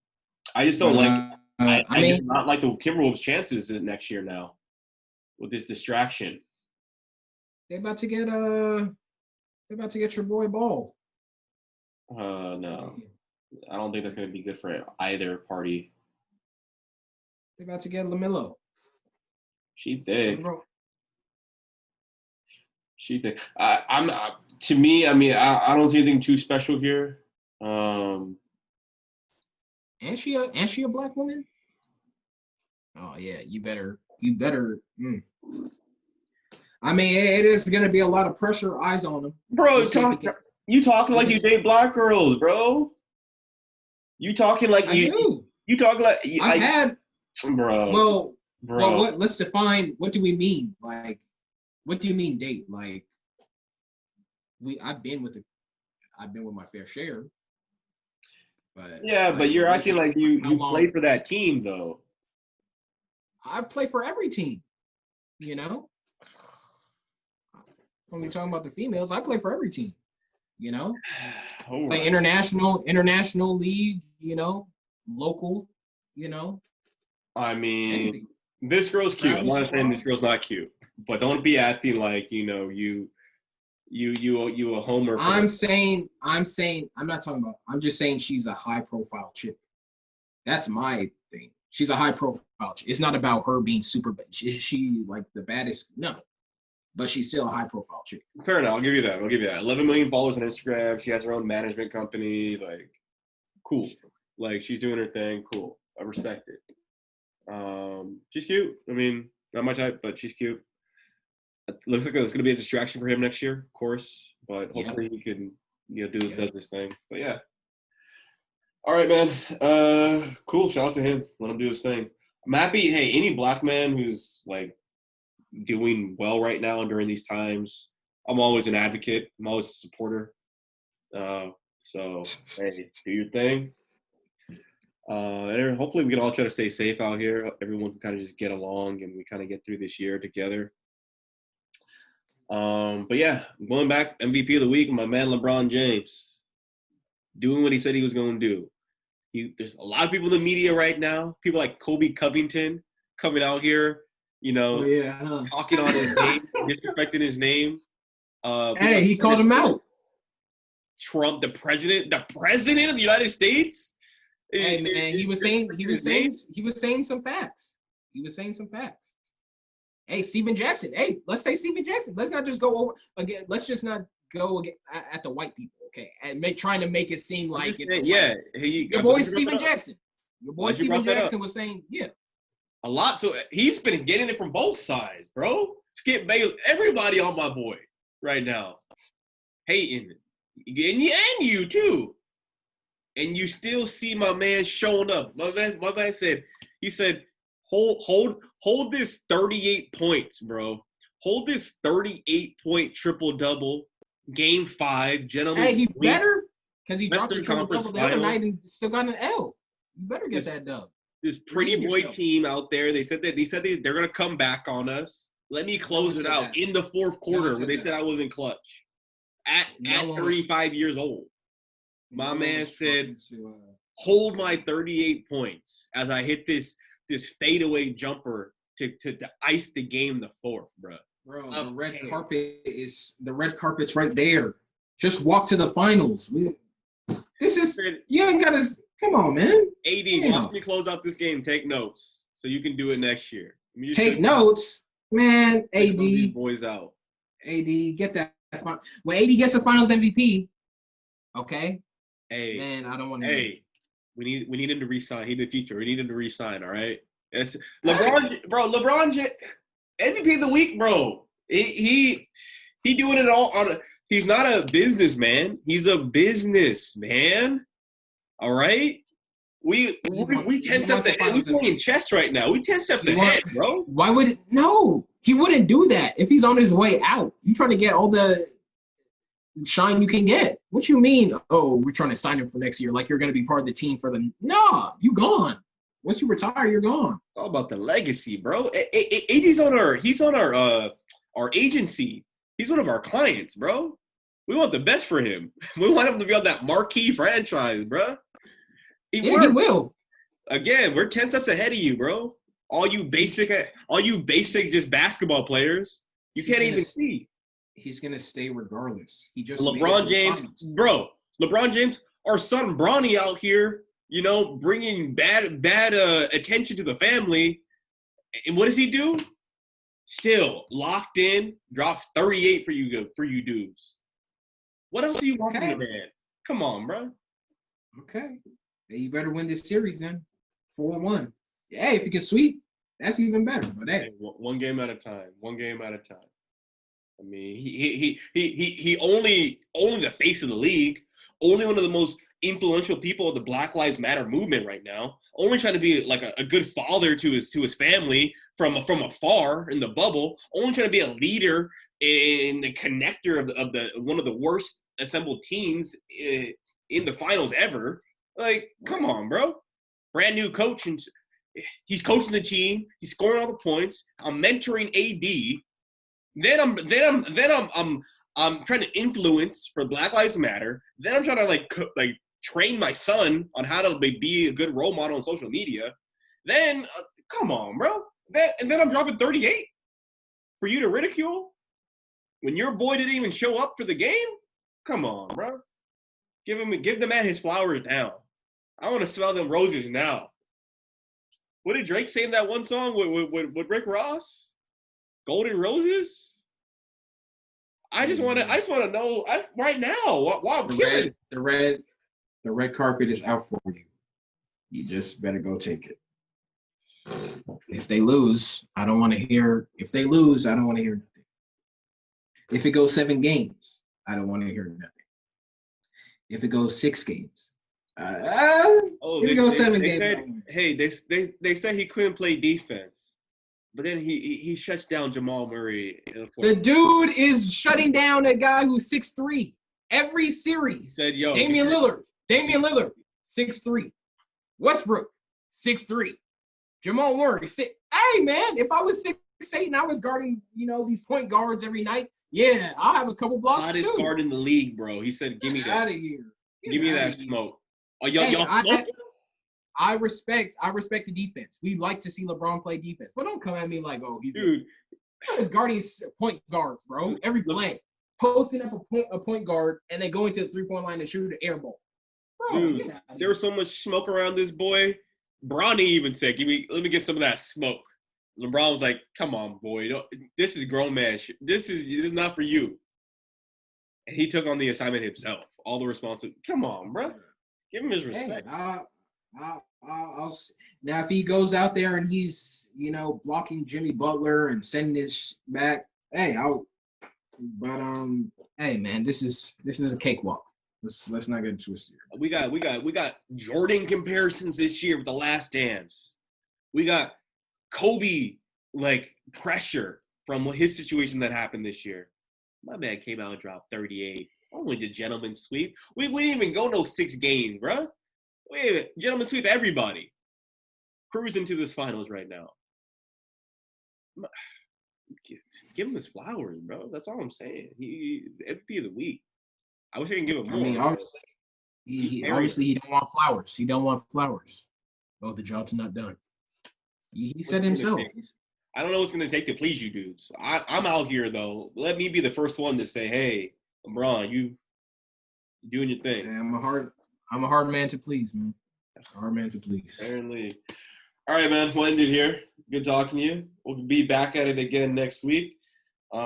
I just don't I mean, just not like the Timberwolves' chances next year now with this distraction. They're about to get your boy Ball. No, I don't think that's going to be good for either party. They're about to get LaMelo. She thick. She thick. To me, I mean, I don't see anything too special here. And she a black woman? Oh yeah, you better. I mean, it is gonna be a lot of pressure, eyes on them. Bro, you talking like you date black girls, bro. You talking like I do. You talking like I've had. bro. Well, Bro. what? Let's define. What do we mean? Like, what do you mean date? Like, I've been with my fair share. But yeah, but you're acting like you play for that team though. I play for every team. You know, when we're talking about the females, I play for every team. You know, play international league. You know, local. You know. I mean, anything. This girl's cute. I'm not saying this girl's not cute, but don't be acting like you a homer. I'm not talking about. I'm just saying she's a high profile chick. That's my thing. She's a high profile chick. It's not about her being super. Is she like the baddest? No, but she's still a high profile chick. Fair enough. I'll give you that. 11 million followers on Instagram. She has her own management company. Like, cool. Like she's doing her thing. Cool. I respect it. She's cute. I mean, not my type, but she's cute. It looks like it's going to be a distraction for him next year, of course. But hopefully he can, does this thing. But yeah. All right, man. Cool. Shout out to him. Let him do his thing. I'm happy. Hey, any black man who's like doing well right now during these times, I'm always an advocate. I'm always a supporter. So hey, do your thing. And hopefully we can all try to stay safe out here. Everyone can kind of just get along and we kind of get through this year together. But yeah, going back, MVP of the week, my man LeBron James, doing what he said he was going to do. There's a lot of people in the media right now, people like Kobe Covington coming out here, talking on his name, disrespecting his name. Hey, he called him out. Trump, the president of the United States. Hey man, he was saying some facts. Hey, Steven Jackson. Hey, let's say Steven Jackson. Let's not just go over again. Let's just not go at the white people, okay? And trying to make it seem like it's your boy Steven Jackson. Your boy Steven Jackson was saying, a lot. So he's been getting it from both sides, bro. Skip Bayless, everybody on my boy right now, hating, and you too. And you still see my man showing up. My man said, hold this 38 points, bro. Hold this 38-point triple-double, Game 5, gentlemen. Hey, he better, because he dropped the triple-double the other night and still got an L. You better get that dub. This pretty boy team out there, they said they're going to come back on us. Let me close it out in the fourth quarter where they said I wasn't clutch. At 35 years old. My man said, hold my 38 points as I hit this fadeaway jumper to ice the game in the fourth, bro. Bro, the red carpet's right there. Just walk to the finals. You ain't got to, come on, man. AD, watch me close out this game. Take notes so you can do it next year. Take notes? Man, AD. These boys out. AD, get that. When AD gets the finals MVP, okay? Hey, man, I don't want to. Hey, we need him to resign. He's the future. We need him to resign. All right. It's LeBron, bro. LeBron, MVP of the week, bro. He doing it all on. He's not a businessman. He's a businessman. All right. We 10 steps ahead. We're playing chess right now. We 10 steps ahead, bro. Why would it? No, he wouldn't do that if he's on his way out. You trying to get all the shine you can get. What you mean? Oh, we're trying to sign him for next year. Like you're going to be part of the team for the. Nah, you gone. Once you retire, you're gone. It's all about the legacy, bro. AD's on our agency. He's one of our clients, bro. We want the best for him. We want him to be on that marquee franchise, bro. He will. Again, we're 10 steps ahead of you, bro. All you basic just basketball players. You can't even see. He's gonna stay regardless. He just LeBron James, bro. LeBron James, our son Bronny out here, bringing bad attention to the family. And what does he do? Still locked in, drops 38 for you dudes. What else do you want from the man? Come on, bro. Okay, you better win this series then. 4-1. Hey, if you can sweep, that's even better. But hey, one game at a time. I mean, he only the face of the league, only one of the most influential people of the Black Lives Matter movement right now. Only trying to be like a good father to his family from afar in the bubble. Only trying to be a leader in the connector of the one of the worst assembled teams in the finals ever. Like, come on, bro. Brand new coach, and he's coaching the team. He's scoring all the points. I'm mentoring AD. I'm trying to influence for Black Lives Matter. Then I'm trying to like train my son on how to be a good role model on social media. Then come on, bro. And then I'm dropping 38 for you to ridicule when your boy didn't even show up for the game. Come on, bro. Give the man his flowers now. I want to smell them roses now. What did Drake say in that one song with Rick Ross? Golden Roses? I just want to know right now. Wow, the red carpet is out for you. You just better go take it. If they lose, I don't want to hear. If they lose, I don't want to hear nothing. If it goes 7 games, I don't want to hear nothing. If it goes 6 games, if it goes 7 games. They said he couldn't play defense, but then he shuts down Jamal Murray. The dude is shutting down a guy who's 6'3". Every series. Said, yo, Damian Lillard, 6'3". Westbrook, 6'3". Jamal Murray, hey man, if I was 6'8" and I was guarding, these point guards every night, yeah, I'll have a couple blocks hottest too. guard in the league, bro. He said, "Give me that. Out of here. Give me that smoke." Oh, y'all smoking? I respect the defense. We like to see LeBron play defense, but don't come at me like, oh, he's guarding point guards, bro. Every play, posting up a point guard and then going to the 3-point line to shoot an air ball. Bro, dude, there was so much smoke around this boy. Bronny even said, let me get some of that smoke. LeBron was like, come on, boy. This is grown man shit. This is not for you. And he took on the assignment himself. All the responsibility. Come on, bro. Give him his respect. Hey, now, if he goes out there and he's, blocking Jimmy Butler and sending his back, hey, hey, man, this is a cakewalk. Let's not get twisted. We got Jordan comparisons this year with The Last Dance. We got Kobe pressure from his situation that happened this year. My man came out and dropped 38. Only the gentleman sweep. We didn't even go no 6 games, bro. Gentleman sweep everybody. Cruising to this finals right now. Give him his flowers, bro. That's all I'm saying. He MVP of the week. I wish I could give him more. I mean, obviously he don't want flowers. He don't want flowers. Oh, the job's not done. He said himself. I don't know what's going to take to please you dudes. I'm out here, though. Let me be the first one to say, hey, LeBron, you doing your thing. Yeah, I'm a hard man to please, man. Hard man to please. Apparently. All right, man. We'll end it here. Good talking to you. We'll be back at it again next week. I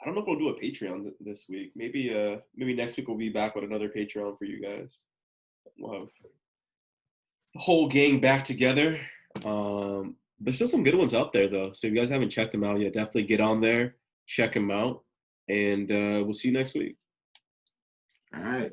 don't know if we'll do a Patreon this week. Maybe next week we'll be back with another Patreon for you guys. We'll have the whole gang back together. There's still some good ones out there, though. So if you guys haven't checked them out yet, definitely get on there, check them out, and we'll see you next week. All right.